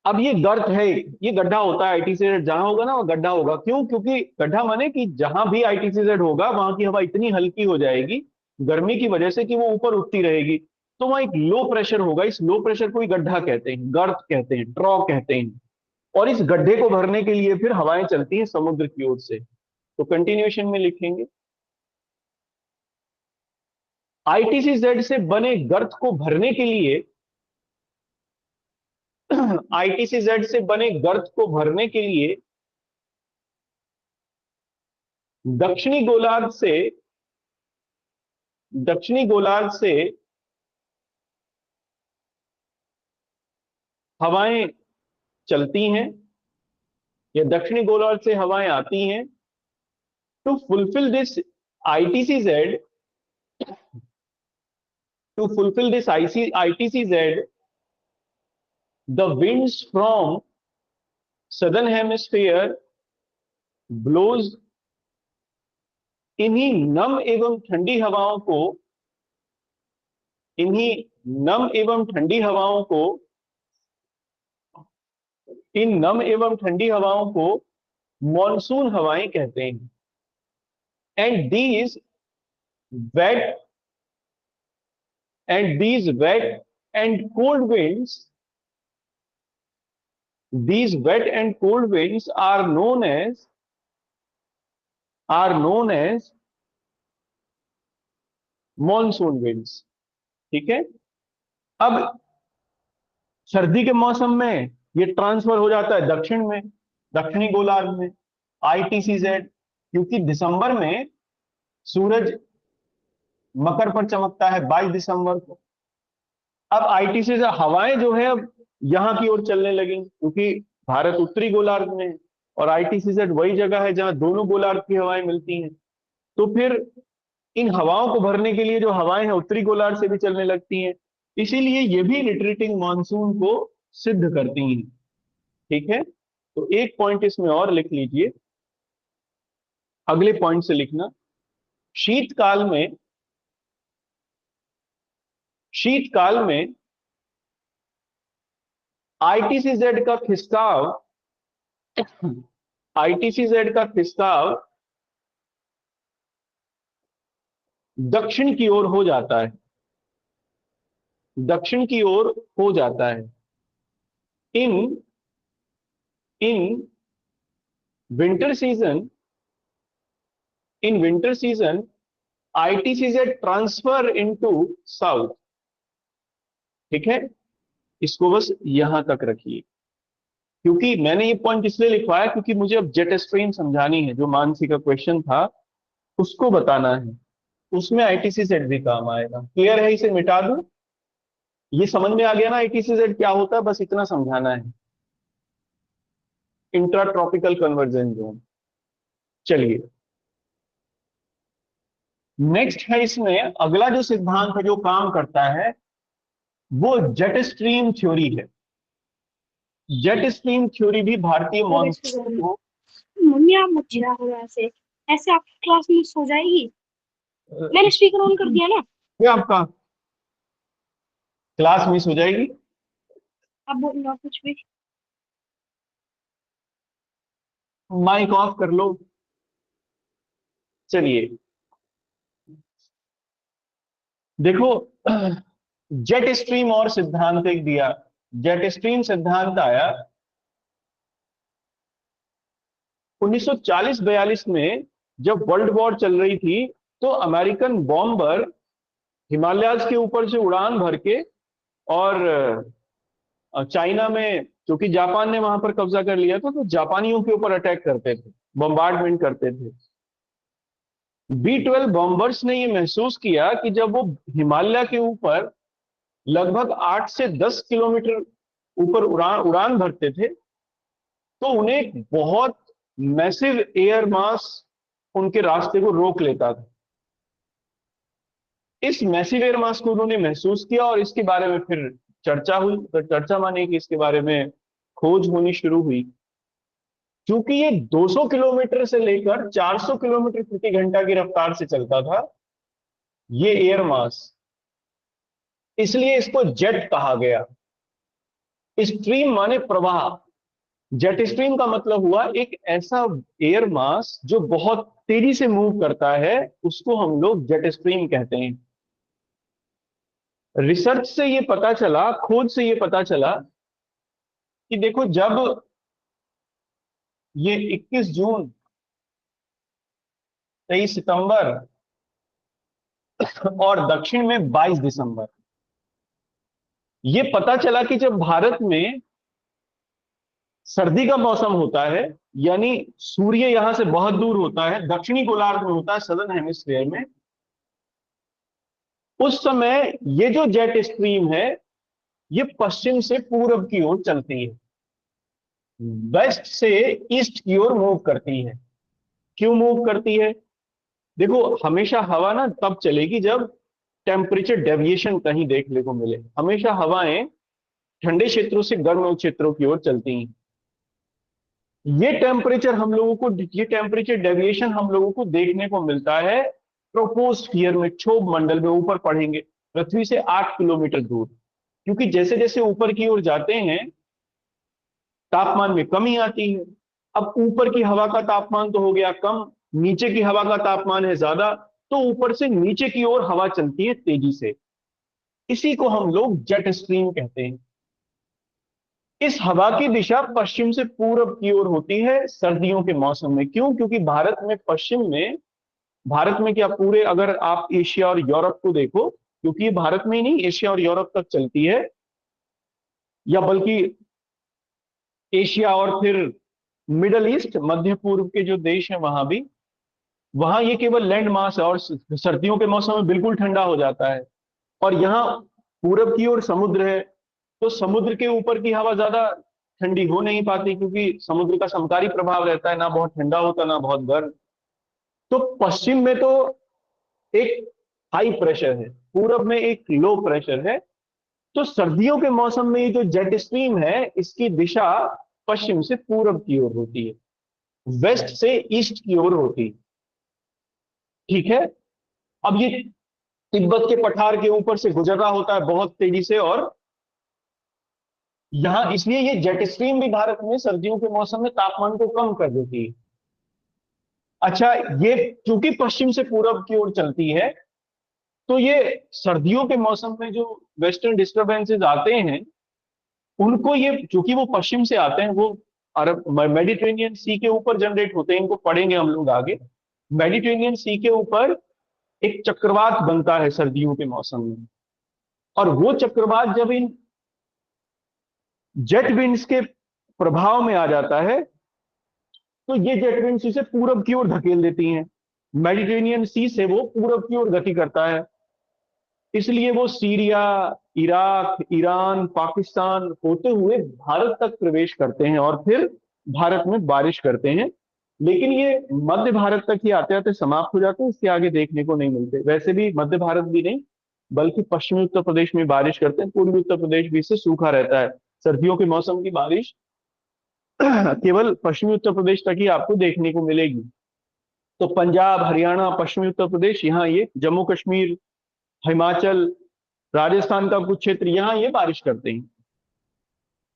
अब ये गर्त है, ये गड्ढा होता है, आईटीसीजेड जहां होगा ना वो गड्ढा होगा। क्यों? क्योंकि गड्ढा माने कि जहां भी आईटीसीजेड होगा वहां की हवा इतनी हल्की हो जाएगी गर्मी की वजह से कि वो ऊपर उठती रहेगी, तो वहां एक लो प्रेशर होगा। इस लो प्रेशर को ही गड्ढा कहते हैं, गर्त कहते हैं, ट्रॉ कहते हैं। और इस गड्ढे को भरने के लिए फिर हवाएं चलती हैं समुद्र की ओर से। तो कंटिन्यूएशन में लिखेंगे, आईटीसीजेड से बने गर्त को भरने के लिए आईटीसीजेड से बने गर्त को भरने के लिए दक्षिणी गोलार्ध से दक्षिणी गोलार्ध से हवाएं चलती हैं या दक्षिणी गोलार्ध से हवाएं आती हैं। To fulfil this ITCZ to fulfil this ITCZ the winds from southern hemisphere blows इन्हीं नम एवं ठंडी हवाओं को इन्हीं नम एवं ठंडी हवाओं को इन नम एवं ठंडी हवाओं को मॉनसून हवाएं कहते हैं। And these wet and cold winds these wet and cold winds are known as monsoon winds। ठीक है। अब सर्दी के मौसम में ये ट्रांसफर हो जाता है दक्षिण में, दक्षिणी गोलार्ध में, आईटीसीजेड, क्योंकि दिसंबर में सूरज मकर पर चमकता है 22 दिसंबर को। अब आईटीसीजेड हवाएं जो है अब यहां की ओर चलने लगेंगी, क्योंकि भारत उत्तरी गोलार्ध में है और आईटीसीजेड वही जगह है जहां दोनों गोलार्ध की हवाएं मिलती हैं। तो फिर इन हवाओं को भरने के लिए जो हवाएं हैं उत्तरी गोलार्ध से भी चलने लगती हैं, इसीलिए ये भी रिट्रीटिंग मानसून को सिद्ध करती हैं। ठीक है, तो एक पॉइंट इसमें और लिख लीजिए, अगले पॉइंट से लिखना। शीतकाल में आईटीसीजेड का खिसकाव दक्षिण की ओर हो जाता है, दक्षिण की ओर हो जाता है। In in winter season ITCZ transfer into south. ठीक है, इसको बस यहां तक रखिए, क्योंकि मैंने ये पॉइंट इसलिए लिखवाया क्योंकि मुझे अब जेट स्ट्रीम समझानी है, जो मानसी का क्वेश्चन था उसको बताना है, उसमें आईटीसीजेड भी काम आएगा। क्लियर है? इसे मिटा दूं? ये समझ में आ गया ना आईटीसीजेड क्या होता है? बस इतना समझाना है, इंट्रा ट्रॉपिकल कन्वर्जन जोन। चलिए नेक्स्ट है, इसमें अगला जो सिद्धांत है जो काम करता है वो जेट स्ट्रीम थ्योरी है। जेट स्ट्रीम थ्योरी भी भारतीय मॉनसून को मम्मी आप मत चिल्ला करो ऐसे, ऐसे आपकी क्लास मिस हो जाएगी। मैंने स्पीकर ऑन कर दिया ना। क्या आपका क्लास मिस हो जाएगी? आप बोलो कुछ भी। माइक ऑफ कर लो। चलिए देखो, जेट स्ट्रीम और सिद्धांत एक दिया। जेट स्ट्रीम सिद्धांत आया 1940-42 में, जब वर्ल्ड वॉर चल रही थी, तो अमेरिकन बॉम्बर हिमालयाज के ऊपर से उड़ान भर के और चाइना में, क्योंकि जापान ने वहां पर कब्जा कर लिया था, तो जापानियों के ऊपर अटैक करते थे, बम्बार्डमेंट करते थे। B-12 बॉम्बर्स ने यह महसूस किया कि जब वो हिमालय के ऊपर लगभग 8 से 10 किलोमीटर ऊपर उड़ान भरते थे, तो उन्हें एक बहुत मैसिव एयर मास उनके रास्ते को रोक लेता था। इस मैसिव एयर मास को उन्होंने महसूस किया और इसके बारे में फिर चर्चा हुई। तो चर्चा माने कि इसके बारे में खोज होनी शुरू हुई। क्योंकि ये 200 किलोमीटर से लेकर 400 किलोमीटर प्रति घंटा की रफ्तार से चलता था ये एयर मास, इसलिए इसको जेट कहा गया। स्ट्रीम माने प्रवाह। जेट स्ट्रीम का मतलब हुआ एक ऐसा एयर मास जो बहुत तेजी से मूव करता है, उसको हम लोग जेट स्ट्रीम कहते हैं। रिसर्च से ये पता चला, खोज से ये पता चला कि देखो, जब ये 21 जून, 23 सितंबर और दक्षिण में 22 दिसंबर, ये पता चला कि जब भारत में सर्दी का मौसम होता है, यानी सूर्य यहां से बहुत दूर होता है, दक्षिणी गोलार्ध में होता है, सदर्न हेमिस्फीयर में, उस समय ये जो जेट स्ट्रीम है ये पश्चिम से पूरब की ओर चलती है, वेस्ट से ईस्ट की ओर मूव करती है। क्यों मूव करती है? देखो, हमेशा हवा ना तब चलेगी जब टेम्परेचर डेविएशन कहीं देखने को मिले। हमेशा हवाएं ठंडे क्षेत्रों से गर्म क्षेत्रों की ओर चलती हैं। ये टेम्परेचर डेविएशन हम लोगों को देखने को मिलता है ट्रोपोस्फियर में, क्षोभ मंडल में। ऊपर पढ़ेंगे, पृथ्वी से 8 किलोमीटर दूर। क्योंकि जैसे जैसे ऊपर की ओर जाते हैं तापमान में कमी आती है। अब ऊपर की हवा का तापमान तो हो गया कम, नीचे की हवा का तापमान है ज्यादा, तो ऊपर से नीचे की ओर हवा चलती है तेजी से। इसी को हम लोग जेट स्ट्रीम कहते हैं। इस हवा की दिशा पश्चिम से पूरब की ओर होती है सर्दियों के मौसम में। क्यों? क्योंकि भारत में पश्चिम में, भारत में क्या, पूरे अगर आप एशिया और यूरोप को देखो, क्योंकि ये भारत में ही नहीं एशिया और यूरोप तक चलती है, या बल्कि एशिया और फिर मिडल ईस्ट, मध्य पूर्व के जो देश हैं वहां भी, वहां ये केवल लैंड मास है और सर्दियों के मौसम में बिल्कुल ठंडा हो जाता है। और यहाँ पूरब की ओर समुद्र है, तो समुद्र के ऊपर की हवा ज्यादा ठंडी हो नहीं पाती, क्योंकि समुद्र का समकारी प्रभाव रहता है, ना बहुत ठंडा होता ना बहुत गर्म। तो पश्चिम में तो एक हाई प्रेशर है, पूरब में एक लो प्रेशर है। तो सर्दियों के मौसम में ये जो जेट स्ट्रीम है इसकी दिशा पश्चिम से पूरब की ओर होती है, वेस्ट से ईस्ट की ओर होती है। ठीक है। अब ये तिब्बत के पठार के ऊपर से गुजर रहा होता है बहुत तेजी से, और यहां इसलिए ये जेट स्ट्रीम भी भारत में सर्दियों के मौसम में तापमान को कम कर देती है। अच्छा, ये चूंकि पश्चिम से पूरब की ओर चलती है, तो ये सर्दियों के मौसम में जो वेस्टर्न डिस्टर्बेंसेस आते हैं उनको, ये चूंकि वो पश्चिम से आते हैं, वो अरब मेडिटेरेनियन सी के ऊपर जनरेट होते हैं, इनको पढ़ेंगे हम लोग आगे। मेडिटेरेनियन सी के ऊपर एक चक्रवात बनता है सर्दियों के मौसम में, और वो चक्रवात जब इन जेट विंड्स के प्रभाव में आ जाता है, तो ये जेट विंड्स इसे पूरब की ओर धकेल देती हैं। मेडिटेरेनियन सी से वो पूरब की ओर गति करता है, इसलिए वो सीरिया, इराक, ईरान, पाकिस्तान होते हुए भारत तक प्रवेश करते हैं और फिर भारत में बारिश करते हैं। लेकिन ये मध्य भारत तक ही आते आते समाप्त हो जाते हैं, इसके आगे देखने को नहीं मिलते। वैसे भी मध्य भारत भी नहीं, बल्कि पश्चिमी उत्तर प्रदेश में बारिश करते हैं, पूर्वी उत्तर प्रदेश भी इससे सूखा रहता है। सर्दियों के मौसम की बारिश केवल पश्चिमी उत्तर प्रदेश तक ही आपको देखने को मिलेगी। तो पंजाब, हरियाणा, पश्चिमी उत्तर प्रदेश, यहाँ ये जम्मू कश्मीर, हिमाचल, राजस्थान का कुछ क्षेत्र, यहां ये बारिश करते हैं।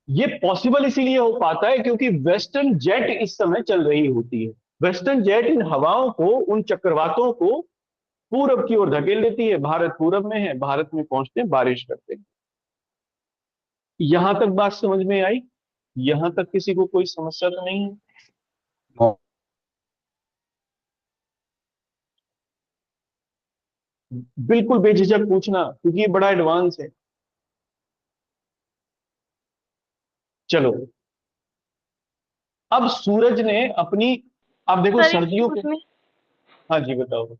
ये पॉसिबल इसीलिए हो पाता है क्योंकि वेस्टर्न जेट इस समय चल रही होती है। वेस्टर्न जेट इन हवाओं को, उन चक्रवातों को पूरब की ओर धकेल देती है। भारत पूरब में है, भारत में पहुंचते हैं, बारिश करते हैं। यहां तक बात समझ में आई? यहां तक किसी को कोई समस्या तो नहीं है? बिल्कुल बेझिझक पूछना, क्योंकि ये बड़ा एडवांस है। चलो, अब सूरज ने अपनी, अब देखो सर सर्दियों के, एक्सक्यूज मी हाँ जी बताओ।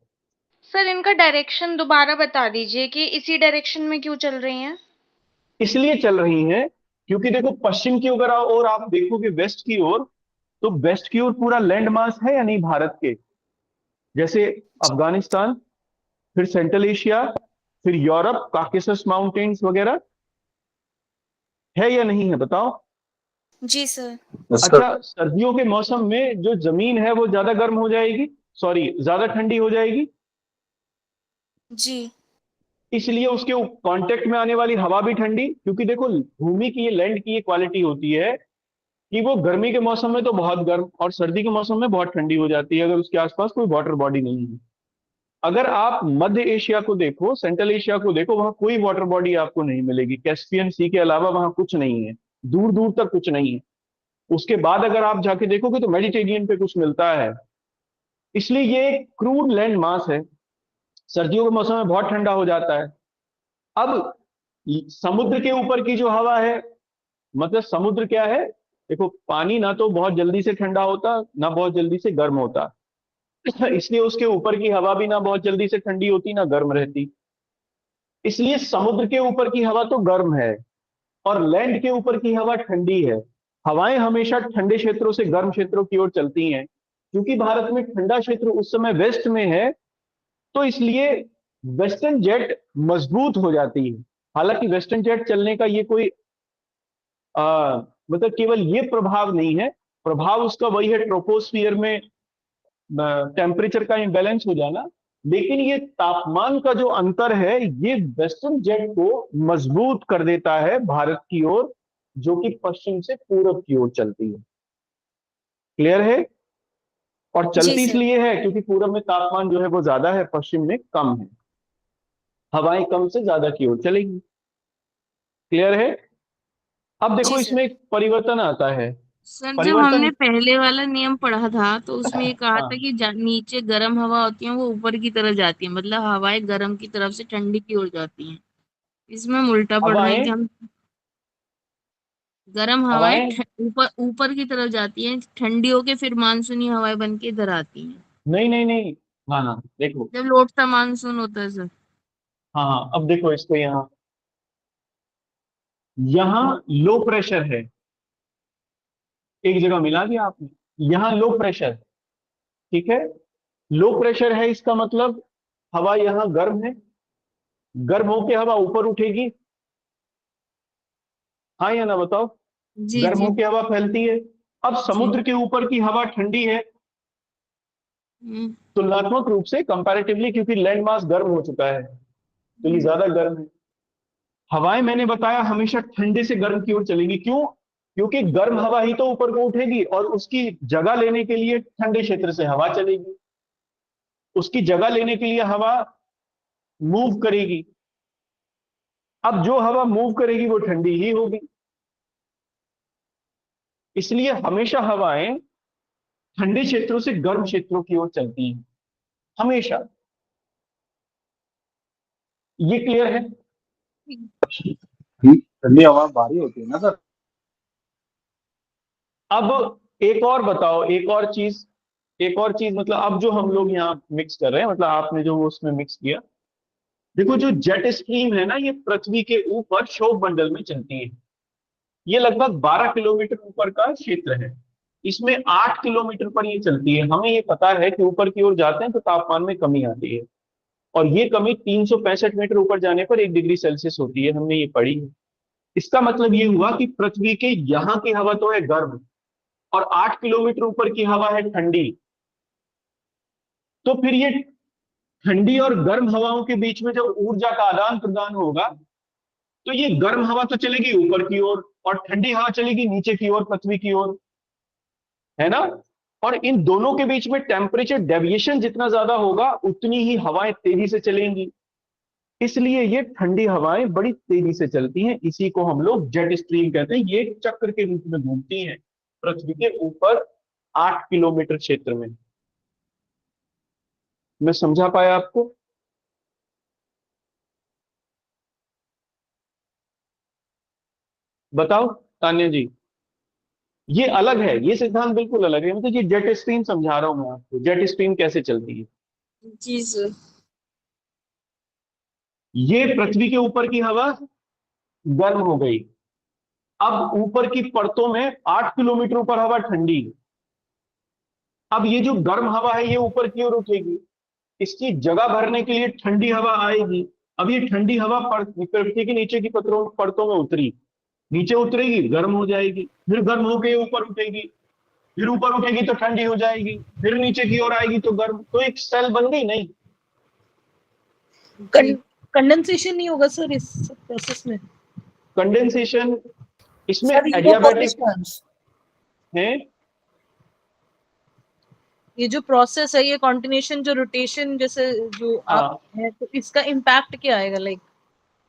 सर, इनका डायरेक्शन दोबारा बता दीजिए कि इसी डायरेक्शन में क्यों चल रही हैं? इसलिए चल रही हैं क्योंकि देखो, पश्चिम की ओर और आप देखोगे वेस्ट की ओर, तो वेस्ट की ओर पूरा लैंड मास है या नहीं भारत के? जैसे अफगानिस्तान, फिर सेंट्रल एशिया, फिर यूरोप, काकेशस माउंटेन्स वगैरह, है या नहीं है बताओ? जी सर। अच्छा, सर्दियों के मौसम में जो जमीन है वो ज्यादा गर्म हो जाएगी, सॉरी ज्यादा ठंडी हो जाएगी। जी। इसलिए उसके कांटेक्ट में आने वाली हवा भी ठंडी, क्योंकि देखो भूमि की, ये लैंड की ये क्वालिटी होती है कि वो गर्मी के मौसम में तो बहुत गर्म और सर्दी के मौसम में बहुत ठंडी हो जाती है, अगर उसके आसपास कोई वाटर बॉडी नहीं है। अगर आप मध्य एशिया को देखो, सेंट्रल एशिया को देखो, वहां कोई वाटर बॉडी आपको नहीं मिलेगी, कैस्पियन सी के अलावा वहां कुछ नहीं है, दूर दूर तक कुछ नहीं है। उसके बाद अगर आप जाके देखोगे तो मेडिटेरियन पे कुछ मिलता है। इसलिए ये क्रूड लैंड मास है, सर्दियों के मौसम में बहुत ठंडा हो जाता है। अब समुद्र के ऊपर की जो हवा है, मतलब समुद्र क्या है, देखो पानी ना तो बहुत जल्दी से ठंडा होता ना बहुत जल्दी से गर्म होता, इसलिए उसके ऊपर की हवा भी ना बहुत जल्दी से ठंडी होती ना गर्म रहती। इसलिए समुद्र के ऊपर की हवा तो गर्म है और लैंड के ऊपर की हवा ठंडी है। हवाएं हमेशा ठंडे क्षेत्रों से गर्म क्षेत्रों की ओर चलती हैं। क्योंकि भारत में ठंडा क्षेत्र उस समय वेस्ट में है, तो इसलिए वेस्टर्न जेट मजबूत हो जाती है। हालांकि वेस्टर्न जेट चलने का ये कोई मतलब केवल ये प्रभाव नहीं है, प्रभाव उसका वही है, ट्रोपोस्फियर में टेम्परेचर का इम्बैलेंस हो जाना। लेकिन ये तापमान का जो अंतर है, ये वेस्टर्न जेट को मजबूत कर देता है भारत की ओर, जो कि पश्चिम से पूरब की ओर चलती है। क्लियर है? और जी चलती सर। इसलिए है क्योंकि पूरब में तापमान जो है वो ज्यादा है, पश्चिम में कम है, हवाएं कम से ज्यादा की ओर चलेगी। क्लियर है? अब देखो जी सर। इसमें एक परिवर्तन आता है। सर जब हमने परिवर्तन, पहले वाला नियम पढ़ा था तो उसमें ये कहा था हाँ कि नीचे गर्म हवा होती है वो ऊपर की तरफ जाती है, मतलब हवाएं गर्म की तरफ से ठंडी की ओर जाती हैं। इसमें हम उल्टा पढ़ रहे हैं हवाएं कि हम गर्म हवाएं हवाएं ऊपर ऊपर की तरफ जाती हैं, ठंडी होके फिर मानसूनी हवाएं बन के इधर आती हैं नहीं नहीं नहीं, हाँ हाँ देखो, जब लौटता मानसून होता है सर। हाँ हाँ अब देखो इसको, यहाँ यहाँ लो प्रेशर है, एक जगह मिला दिया आपने, यहाँ लो प्रेशर, ठीक है, लो प्रेशर है, इसका मतलब हवा यहाँ गर्म है, गर्म होके हवा ऊपर उठेगी, हाँ या ना बताओ, जी गर्म जी होके हवा फैलती है। अब जी। समुद्र के ऊपर की हवा ठंडी है हम्म, तुलनात्मक रूप से, कंपैरेटिवली, क्योंकि लैंड मास गर्म हो चुका है तो ये ज्यादा गर्म है। हवाएं मैंने बताया हमेशा ठंडे से गर्म की ओर चलेंगी, क्यों? क्योंकि गर्म हवा ही तो ऊपर को उठेगी और उसकी जगह लेने के लिए ठंडे क्षेत्र से हवा चलेगी, उसकी जगह लेने के लिए हवा मूव करेगी। अब जो हवा मूव करेगी वो ठंडी ही होगी, इसलिए हमेशा हवाएं ठंडे क्षेत्रों से गर्म क्षेत्रों की ओर चलती हैं, हमेशा। ये क्लियर है? ठंडी हवा भारी होती है ना सर। अब एक और बताओ, एक और चीज, एक और चीज, मतलब अब जो हम लोग यहाँ मिक्स कर रहे हैं, मतलब आपने जो वो उसमें मिक्स किया, देखो जो जेट स्ट्रीम है ना, ये पृथ्वी के ऊपर क्षोभ मंडल में चलती है। ये लगभग 12 किलोमीटर ऊपर का क्षेत्र है, इसमें 8 किलोमीटर पर ये चलती है। हमें ये पता है कि ऊपर की ओर जाते हैं तो तापमान में कमी आती है, और ये कमी 365 मीटर ऊपर जाने पर 1 डिग्री सेल्सियस होती है, हमने ये पढ़ी है। इसका मतलब ये हुआ कि पृथ्वी के यहाँ की हवा तो है गर्म और 8 किलोमीटर ऊपर की हवा है ठंडी। तो फिर ये ठंडी और गर्म हवाओं के बीच में जब ऊर्जा का आदान प्रदान होगा, तो ये गर्म हवा तो चलेगी ऊपर की ओर और ठंडी हवा चलेगी नीचे की ओर, पृथ्वी की ओर, है ना? और इन दोनों के बीच में टेम्परेचर डेविएशन जितना ज्यादा होगा उतनी ही हवाएं तेजी से चलेंगी, इसलिए ये ठंडी हवाएं बड़ी तेजी से चलती हैं। इसी को हम लोग जेट स्ट्रीम कहते हैं। ये एक चक्र के रूप में घूमती हैं पृथ्वी के ऊपर 8 किलोमीटर क्षेत्र में। मैं समझा पाया आपको? बताओ तान्या जी। ये अलग है, ये सिद्धांत बिल्कुल अलग है, मतलब ये जेट स्ट्रीम समझा रहा हूं मैं आपको, जेट स्ट्रीम कैसे चलती है। जी सर। ये पृथ्वी के ऊपर की हवा गर्म हो गई, अब ऊपर की परतों में 8 किलोमीटर ऊपर हवा ठंडी। अब ये जो गर्म हवा है ये ऊपर की ओर उठेगी, इसकी जगह भरने के लिए ठंडी हवा आएगी। अब ये ठंडी हवा पृथ्वी के नीचे की परतों में उतरी, नीचे उतरेगी गर्म हो जाएगी, फिर गर्म होकर ऊपर उठेगी, फिर ऊपर उठेगी तो ठंडी हो जाएगी, फिर नीचे की ओर आएगी तो गर्म। तो एक सेल बन गई नहीं? कंडेंसेशन नहीं होगा सर इस प्रोसेस में? कंडेंसेशन इसमें सर एडियाबैटिक है। ये जो प्रोसेस है, ये कॉन्टिन्यूशन, जो रोटेशन जैसे जो आप है, तो इसका इम्पैक्ट क्या आएगा? लाइक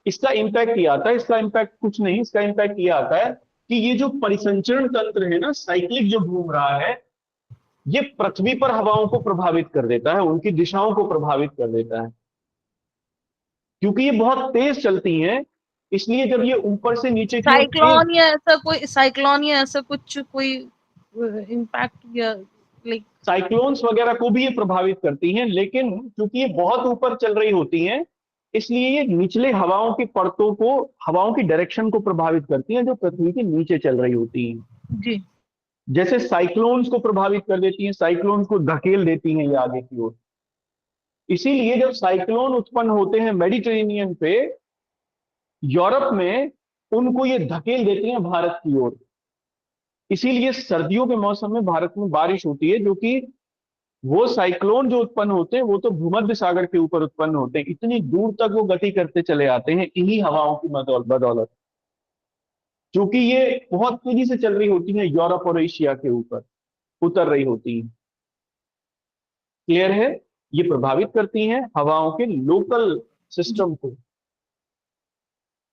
इसका इम्पैक्ट ये आता है, इसका इम्पैक्ट कुछ नहीं, इसका इम्पैक्ट ये आता है कि ये जो परिसंचरण तंत्र है ना, साइक्लिक जो घूम रहा है, ये पृथ्वी पर हवाओं को प्रभावित कर देता है, उनकी दिशाओं को प्रभावित कर देता है। क्योंकि ये बहुत तेज चलती हैं, इसलिए जब ये ऊपर से नीचे की ओर साइक्लोन या ऐसा कोई साइक्लोन या ऐसा कुछ कोई इम्पैक्ट या लाइक साइक्लोन्स वगैरह को भी ये प्रभावित करती हैं, लेकिन क्योंकि ये बहुत ऊपर चल रही होती हैं, इसलिए ये निचले हवाओं की परतों को, हवाओं की डायरेक्शन को प्रभावित करती हैं, जो पृथ्वी के नीचे चल रही होती हैं। जी जैसे साइक्लोन्स को प्रभावित कर देती हैं, साइक्लोन्स को धकेल देती हैं ये आगे की ओर। इसीलिए जब साइक्लोन उत्पन्न होते हैं मेडिटेरेनियन पे, यूरोप में, उनको ये धकेल देती हैं भारत की ओर। इसीलिए सर्दियों के मौसम में भारत में बारिश होती है, जो कि वो साइक्लोन जो उत्पन्न होते हैं वो तो भूमध्य सागर के ऊपर उत्पन्न होते हैं, इतनी दूर तक वो गति करते चले आते हैं इन्हीं हवाओं की बदौलत, क्योंकि ये बहुत तेजी से चल रही होती हैं, यूरोप और एशिया के ऊपर उतर रही होती हैं। क्लियर है? ये प्रभावित करती हैं हवाओं के लोकल सिस्टम को।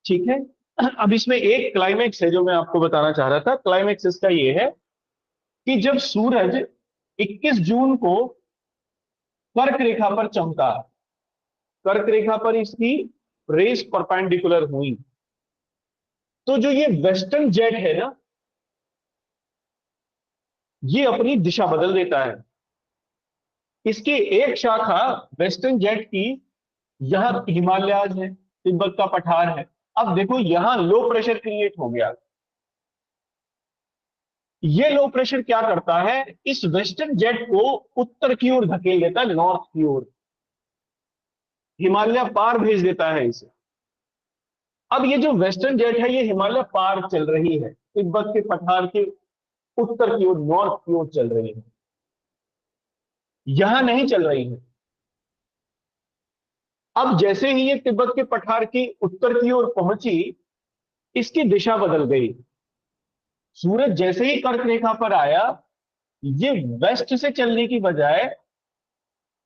ठीक है, अब इसमें एक क्लाइमेक्स है जो मैं आपको बताना चाह रहा था। क्लाइमेक्स इसका ये है कि जब सूरज 21 जून को कर्क रेखा पर चमका, कर्क रेखा पर इसकी रेस परपेंडिकुलर हुई, तो जो ये वेस्टर्न जेट है ना, ये अपनी दिशा बदल देता है। इसकी एक शाखा वेस्टर्न जेट की यहां हिमालयाज है, तिब्बत का पठार है। अब देखो यहां लो प्रेशर क्रिएट हो गया। ये लो प्रेशर क्या करता है, इस वेस्टर्न जेट को उत्तर की ओर धकेल देता है, नॉर्थ की ओर, हिमालय पार भेज देता है इसे। अब ये जो वेस्टर्न जेट है, ये हिमालय पार चल रही है, तिब्बत के पठार के उत्तर की ओर, नॉर्थ की ओर चल रही है, यहां नहीं चल रही है। अब जैसे ही ये तिब्बत के पठार की उत्तर की ओर पहुंची, इसकी दिशा बदल गई। सूरज जैसे ही कर्क रेखा पर आया, ये वेस्ट से चलने की बजाय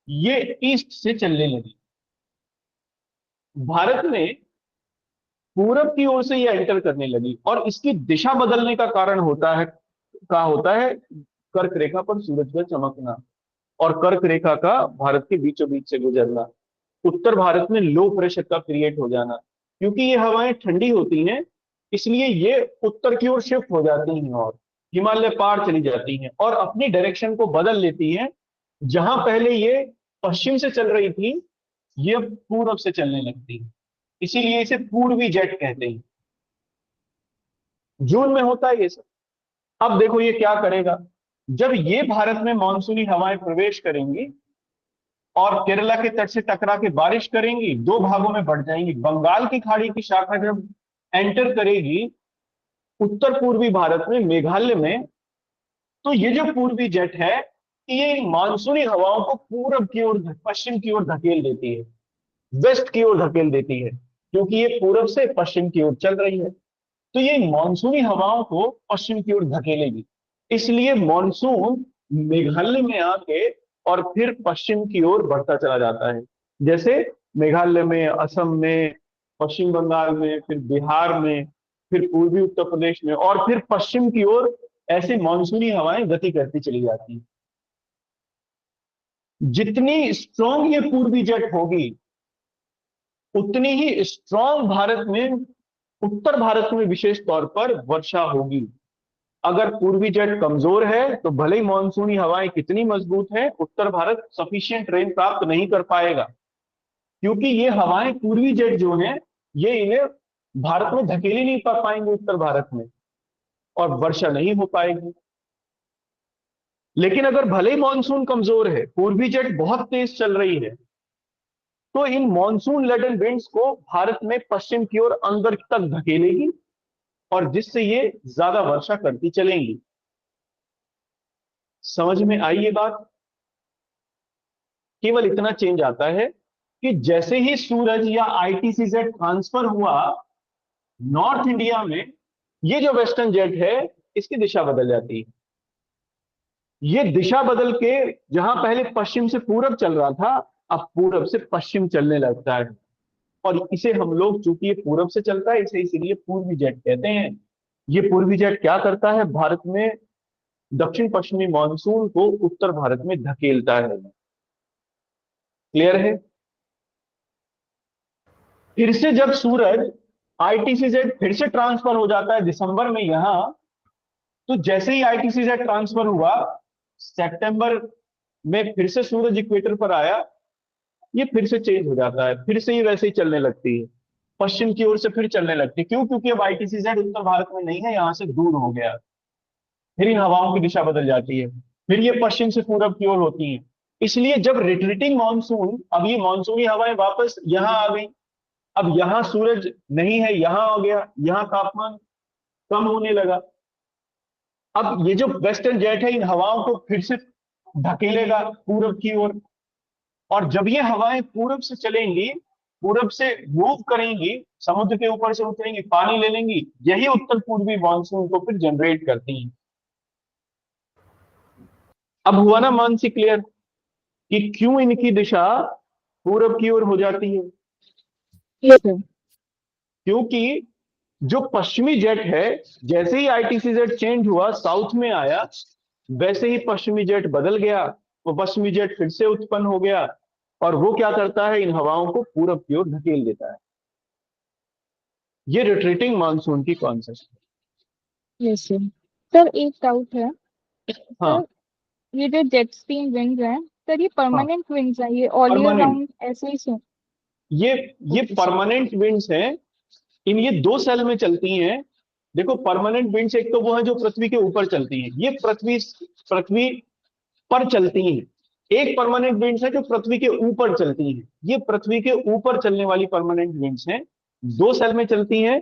ये ईस्ट से चलने लगी। भारत में पूरब की ओर से ये एंटर करने लगी, और इसकी दिशा बदलने का कारण होता है कर्क रेखा पर सूरज का चमकना और कर्क रेखा का भारत के बीचों बीच से गुजरना, उत्तर भारत में लो प्रेशर का क्रिएट हो जाना। क्योंकि ये हवाएं ठंडी होती हैं, इसलिए ये उत्तर की ओर शिफ्ट हो जाती हैं और हिमालय पार चली जाती हैं और अपनी डायरेक्शन को बदल लेती हैं। जहां पहले ये पश्चिम से चल रही थी, ये अब पूरब से चलने लगती है, इसीलिए इसे पूर्वी जेट कहते हैं। जून में होता है ये सब। अब देखो ये क्या करेगा, जब ये भारत में मानसूनी हवाएं प्रवेश करेंगी और केरला के तट से टकरा के बारिश करेंगी, दो भागों में बढ़ जाएंगी। बंगाल की खाड़ी की शाखा जब एंटर करेगी उत्तर पूर्वी भारत में, मेघालय में, तो ये जो पूर्वी जेट है, ये मानसूनी हवाओं को पूरब की ओर, पश्चिम की ओर धकेल देती है, वेस्ट की ओर धकेल देती है, क्योंकि ये पूरब से पश्चिम की ओर चल रही है। तो ये मानसूनी हवाओं को पश्चिम की ओर धकेलेगी, इसलिए मानसून मेघालय में आके और फिर पश्चिम की ओर बढ़ता चला जाता है। जैसे मेघालय में, असम में, पश्चिम बंगाल में, फिर बिहार में, फिर पूर्वी उत्तर प्रदेश में, और फिर पश्चिम की ओर ऐसे मानसूनी हवाएं गति करती चली जाती हैं। जितनी स्ट्रॉन्ग ये पूर्वी जेट होगी, उतनी ही स्ट्रॉन्ग भारत में, उत्तर भारत में विशेष तौर पर वर्षा होगी। अगर पूर्वी जेट कमजोर है तो भले ही मानसूनी हवाएं कितनी मजबूत है, उत्तर भारत सफिशिएंट रेन प्राप्त नहीं कर पाएगा, क्योंकि ये हवाएं पूर्वी जेट जो हैं, ये इन्हें भारत में धकेल ही नहीं पा पाएंगे उत्तर भारत में, और वर्षा नहीं हो पाएगी। लेकिन अगर भले ही मानसून कमजोर है, पूर्वी जेट बहुत तेज चल रही है, तो इन मानसून लेडन विंड्स को भारत में पश्चिम की ओर अंदर तक धकेलेगी, और जिससे ये ज्यादा वर्षा करती चलेंगी। समझ में आई ये बात? केवल इतना चेंज आता है कि जैसे ही सूरज या आईटीसीजेड ट्रांसफर हुआ नॉर्थ इंडिया में, ये जो वेस्टर्न जेट है इसकी दिशा बदल जाती है। ये दिशा बदल के जहां पहले पश्चिम से पूरब चल रहा था, अब पूरब से पश्चिम चलने लगता है। और इसे हम लोग, चूंकि ये पूरब से चलता है, इसे इसीलिए पूर्वी जेट कहते हैं। ये पूर्वी जेट क्या करता है, भारत में दक्षिण पश्चिमी मानसून को उत्तर भारत में धकेलता है। क्लियर है? फिर से जब सूरज आईटीसीजेड फिर से ट्रांसफर हो जाता है दिसंबर में यहां, तो जैसे ही आईटीसीजेड ट्रांसफर हुआ सितंबर में फिर से सूरज इक्वेटर पर आया, ये फिर से चेंज हो जाता है, फिर से ये वैसे ही चलने लगती है, पश्चिम की ओर से फिर चलने लगती है। क्यों? क्योंकि अब आईटीसीजेड उत्तर भारत में नहीं है, यहां से दूर हो गया। फिर इन हवाओं की दिशा बदल जाती है, फिर ये पश्चिम से पूरब की ओर होती है। इसलिए जब रिट्रीटिंग मानसून, अब ये मानसूनी हवाएं वापस यहां आ गई, अब यहां सूरज नहीं है, यहां आ गया, यहां तापमान कम होने लगा। अब ये जो वेस्टर्न जेट है इन हवाओं को फिर से धकेलेगा पूरब की ओर, और जब ये हवाएं पूरब से चलेंगी, पूरब से मूव करेंगी, समुद्र के ऊपर से उतरेंगी, पानी ले लेंगी, यही उत्तर पूर्वी मानसून को फिर जनरेट करती हैं। अब हुआ ना मानसी क्लियर कि क्यों इनकी दिशा पूरब की ओर हो जाती है? Yes sir. क्योंकि जो पश्चिमी जेट है, जैसे ही आईटीसीजेड चेंज हुआ, साउथ में आया, वैसे ही पश्चिमी जेट बदल गया, वो पश्चिमी जेट फिर से उत्पन्न हो गया, और वो क्या करता है, इन हवाओं को पूरब की ओर धकेल देता है। ये रिट्रीटिंग मानसून की कॉन्सेप्ट है। Yes sir. सर एक डाउट है हाँ सर, ये जो जेट स्ट्रीम विंड्स हैं सर, ये हाँ, परमानेंट विंड्स हैं, ये ऑल ईयर परमानेंट, राउंड ऐसे ही से? ये ओके सर। परमानेंट विंड्स हैं। इन ये दो सेल में चलती हैं। देखो परमानेंट विंड्स एक तो वो है जो पृथ्वी के ऊपर चलती हैं, ये पृथ्वी पृथ्वी पर चलती हैं। एक परमानेंट विंड्स है जो पृथ्वी के ऊपर चलती हैं, ये पृथ्वी के ऊपर चलने वाली परमानेंट विंड्स हैं, दो सेल में चलती हैं।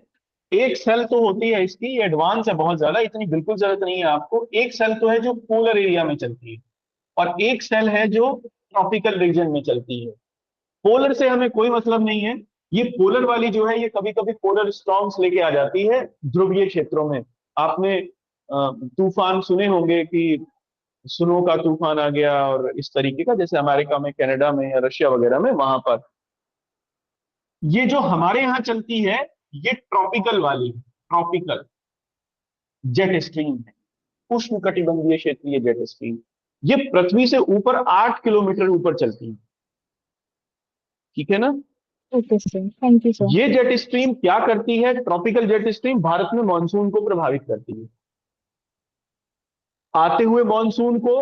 एक सेल तो होती है इसकी, एडवांस है बहुत ज्यादा, इतनी बिल्कुल जरूरत नहीं है आपको। एक सेल तो है जो पोलर एरिया में चलती है, और एक सेल है जो ट्रॉपिकल रीजन में चलती है। पोलर से हमें कोई मतलब नहीं है। ये पोलर वाली जो है, ये कभी कभी पोलर स्टॉर्म्स लेके आ जाती है ध्रुवीय क्षेत्रों में। आपने तूफान सुने होंगे कि स्नो का तूफान आ गया और इस तरीके का, जैसे अमेरिका में, कनाडा में या रशिया वगैरह में, वहां पर। ये जो हमारे यहाँ चलती है, ये ट्रॉपिकल वाली, ट्रॉपिकल जेट स्ट्रीम है, उष्ण कटिबंधीय क्षेत्रीय जेट स्ट्रीम। ये पृथ्वी से ऊपर 8 किलोमीटर ऊपर चलती है। ठीक है ना? Okay sir, thank you sir. ये जेट स्ट्रीम क्या करती है, ट्रॉपिकल जेट स्ट्रीम भारत में मानसून को प्रभावित करती है। आते हुए मानसून को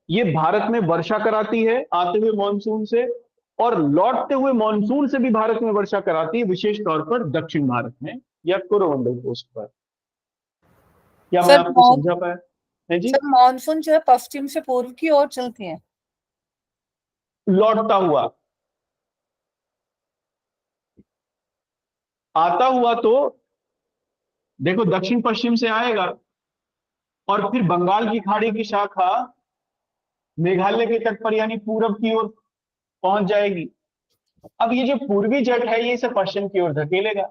ये भारत में वर्षा कराती है, आते हुए मानसून से, और लौटते हुए मानसून से भी भारत में वर्षा कराती है, विशेष तौर पर दक्षिण भारत में या कोरोमंडल कोस्ट पर। क्या मैं सर आपको समझा पाया है जी? सर मानसून जो है पश्चिम से पूर्व की ओर चलती है। लौटता हुआ, आता हुआ तो देखो दक्षिण पश्चिम से आएगा, और फिर बंगाल की खाड़ी की शाखा मेघालय के तट पर यानी पूरब की ओर पहुंच जाएगी। अब ये जो पूर्वी जेट है, ये इसे पश्चिम की ओर धकेलेगा,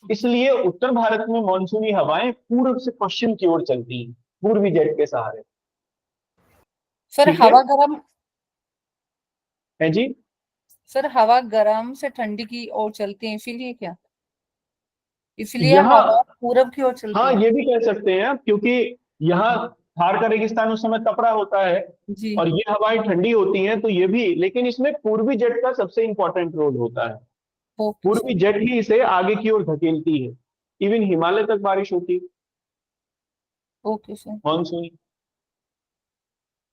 इसलिए उत्तर भारत में मानसूनी हवाएं पूर्व से पश्चिम की ओर चलती हैं पूर्वी जेट के सहारे। सर ठीक है? हवा गर्म, है जी? सर हवा गर्म से ठंडी की ओर चलती है, इसीलिए क्या, इसलिए यहाँ, हवा पूरब की ओर चलती हाँ है। ये भी कह सकते हैं आप, क्योंकि यहाँ थार का रेगिस्तान उस समय तपड़ा होता है, जी और ये हवाएं ठंडी होती हैं, तो ये भी, लेकिन इसमें पूर्वी जेट का सबसे इंपॉर्टेंट रोल होता है। ओके पूर्वी जेट ही इसे आगे की ओर धकेलती है। इवन हिमालय तक बारिश होती है ओके सर। मानसूनी।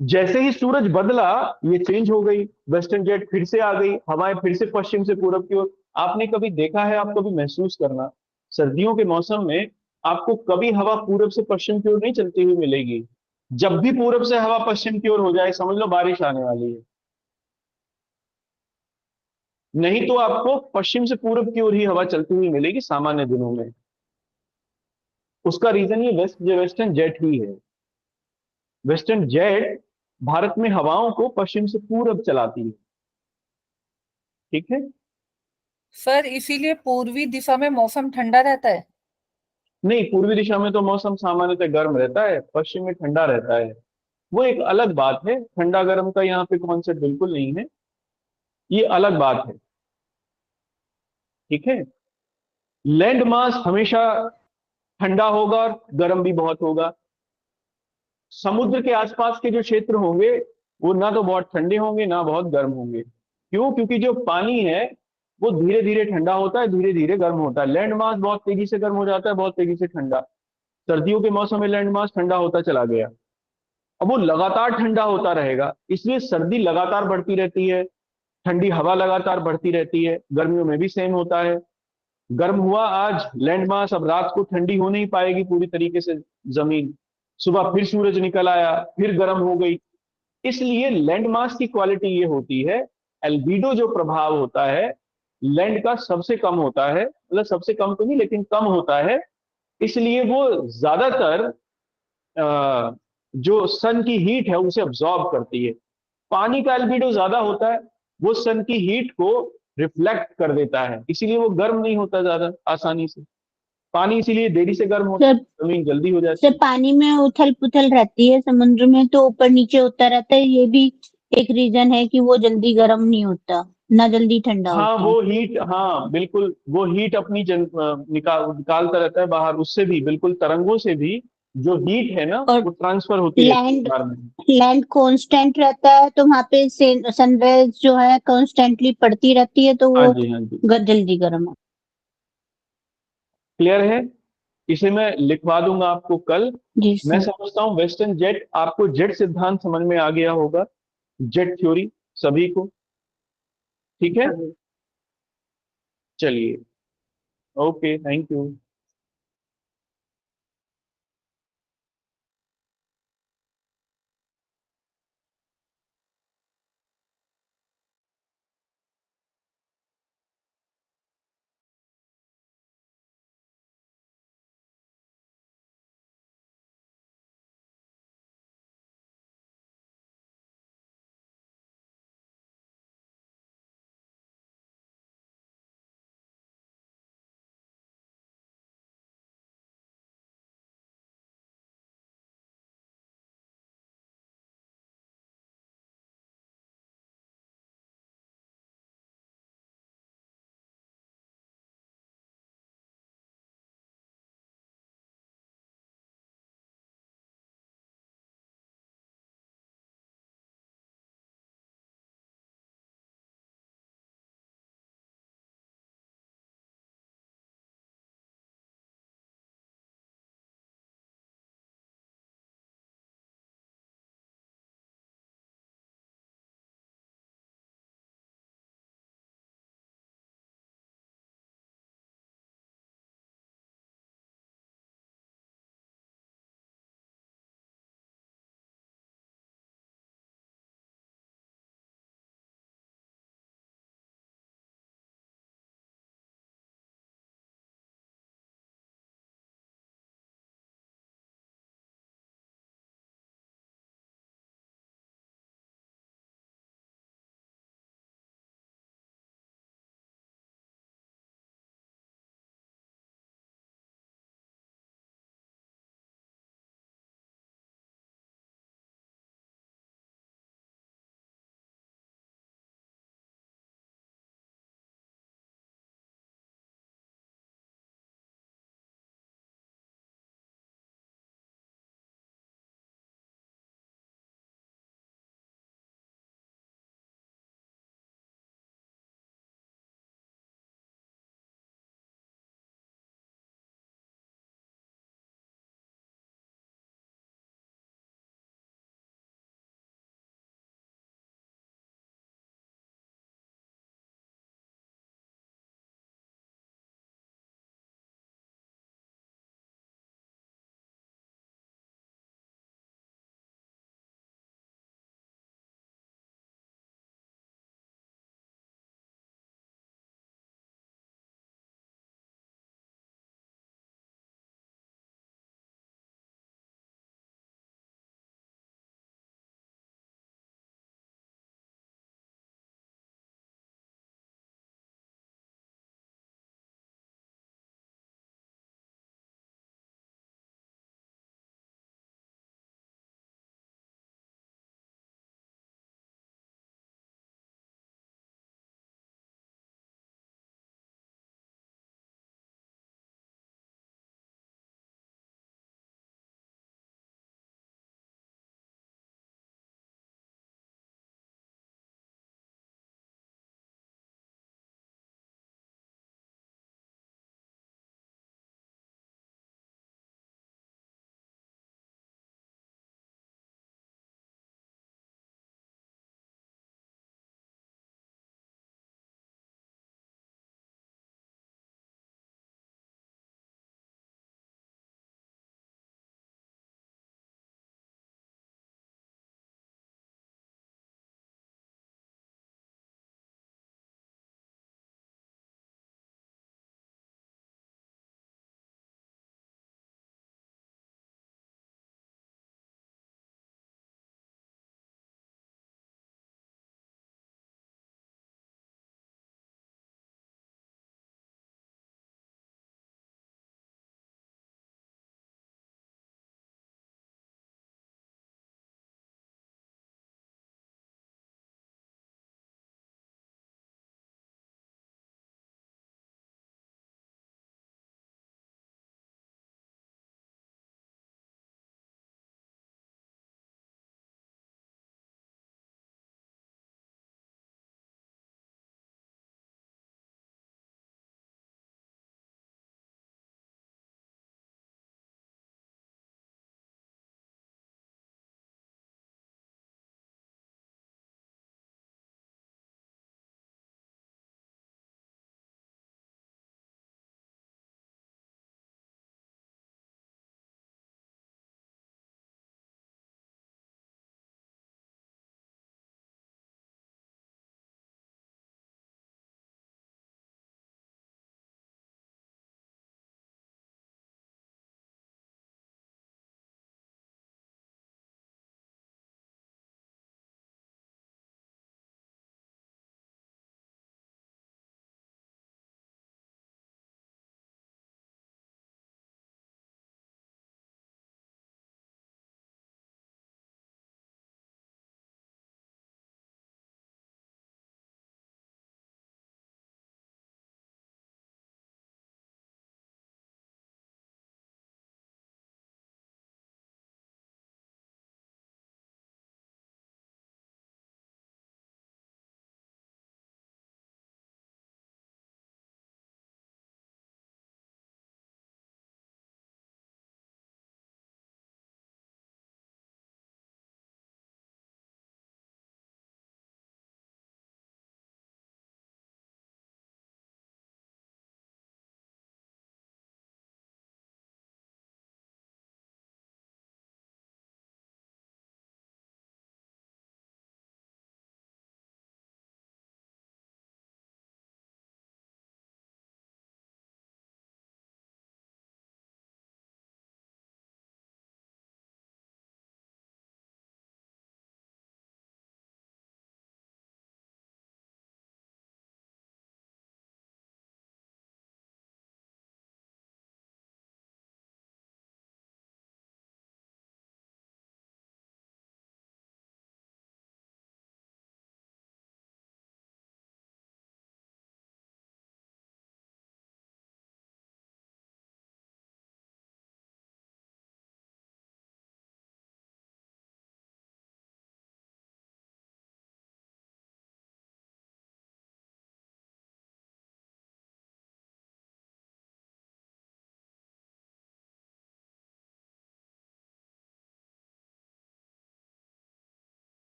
जैसे ही सूरज बदला, ये चेंज हो गई, वेस्टर्न जेट फिर से आ गई, हवाएं फिर से पश्चिम से पूरब की ओर। आपने कभी देखा है, आप कभी महसूस करना, सर्दियों के मौसम में आपको कभी हवा पूरब से पश्चिम की ओर नहीं चलती हुई मिलेगी। जब भी पूरब से हवा पश्चिम की ओर हो जाए, समझ लो बारिश आने वाली है। नहीं तो आपको पश्चिम से पूरब की ओर ही हवा चलती हुई मिलेगी सामान्य दिनों में। उसका रीजन ये वेस्टर्न जेट ही है। वेस्टर्न जेट भारत में हवाओं को पश्चिम से पूरब चलाती है। ठीक है। सर इसीलिए पूर्वी दिशा में मौसम ठंडा रहता है। नहीं, पूर्वी दिशा में तो मौसम सामान्यतः गर्म रहता है, पश्चिम में ठंडा रहता है। वो एक अलग बात है, ठंडा गर्म का यहाँ पे कॉन्सेप्ट बिल्कुल नहीं है, ये अलग बात है। ठीक है। लैंड मास हमेशा ठंडा होगा और गर्म भी बहुत होगा। समुद्र के आसपास के जो क्षेत्र होंगे वो ना तो बहुत ठंडे होंगे ना बहुत गर्म होंगे। क्यों? क्योंकि जो पानी है वो धीरे धीरे ठंडा होता है, धीरे धीरे गर्म होता है। लैंड मास बहुत तेजी से गर्म हो जाता है, बहुत तेजी से ठंडा। सर्दियों के मौसम में लैंड मास ठंडा होता चला गया, अब वो लगातार ठंडा होता रहेगा, इसलिए सर्दी लगातार बढ़ती रहती है, ठंडी हवा लगातार बढ़ती रहती है। गर्मियों में भी सेम होता है। गर्म हुआ आज लैंड मास, अब रात को ठंडी हो नहीं पाएगी पूरी तरीके से जमीन, सुबह फिर सूरज निकल आया, फिर गर्म हो गई। इसलिए लैंड मास की क्वालिटी ये होती है, एल्बिडो जो प्रभाव होता है लैंड का सबसे कम होता है, मतलब सबसे कम तो नहीं लेकिन कम होता है। इसलिए वो ज्यादातर जो सन की हीट है उसे अब्सॉर्ब करती है। पानी का एल्बिडो ज्यादा होता है, वो सन की हीट को रिफ्लेक्ट कर देता है, इसीलिए वो गर्म नहीं होता ज्यादा आसानी से। पानी इसीलिए देरी से गर्म होता है, जमीन जल्दी हो जाती सर पानी में उथल पुथल रहती है, समुद्र में तो ऊपर नीचे होता रहता है, ये भी एक रीजन है कि वो जल्दी गर्म नहीं होता ना जल्दी ठंडा हाँ होता वो हीट, हाँ बिल्कुल, वो हीट अपनी निकालता रहता है बाहर, उससे भी बिल्कुल तरंगों से भी जो हीट है ना और वो ट्रांसफर होती रहती है लैंड बाहर में। लैंड कांस्टेंट रहता है तो वहां पे सनराइज जो है कांस्टेंटली पड़ती रहती है तो हाँ वो जी, हाँ जी, जल्दी गर्म है। क्लियर है। इसे मैं लिखवा दूंगा आपको कल। जी मैं सर। समझता हूँ वेस्टर्न जेट, आपको जेट सिद्धांत समझ में आ गया होगा, जेट थ्योरी सभी को। ठीक है, चलिए, ओके, थैंक यू।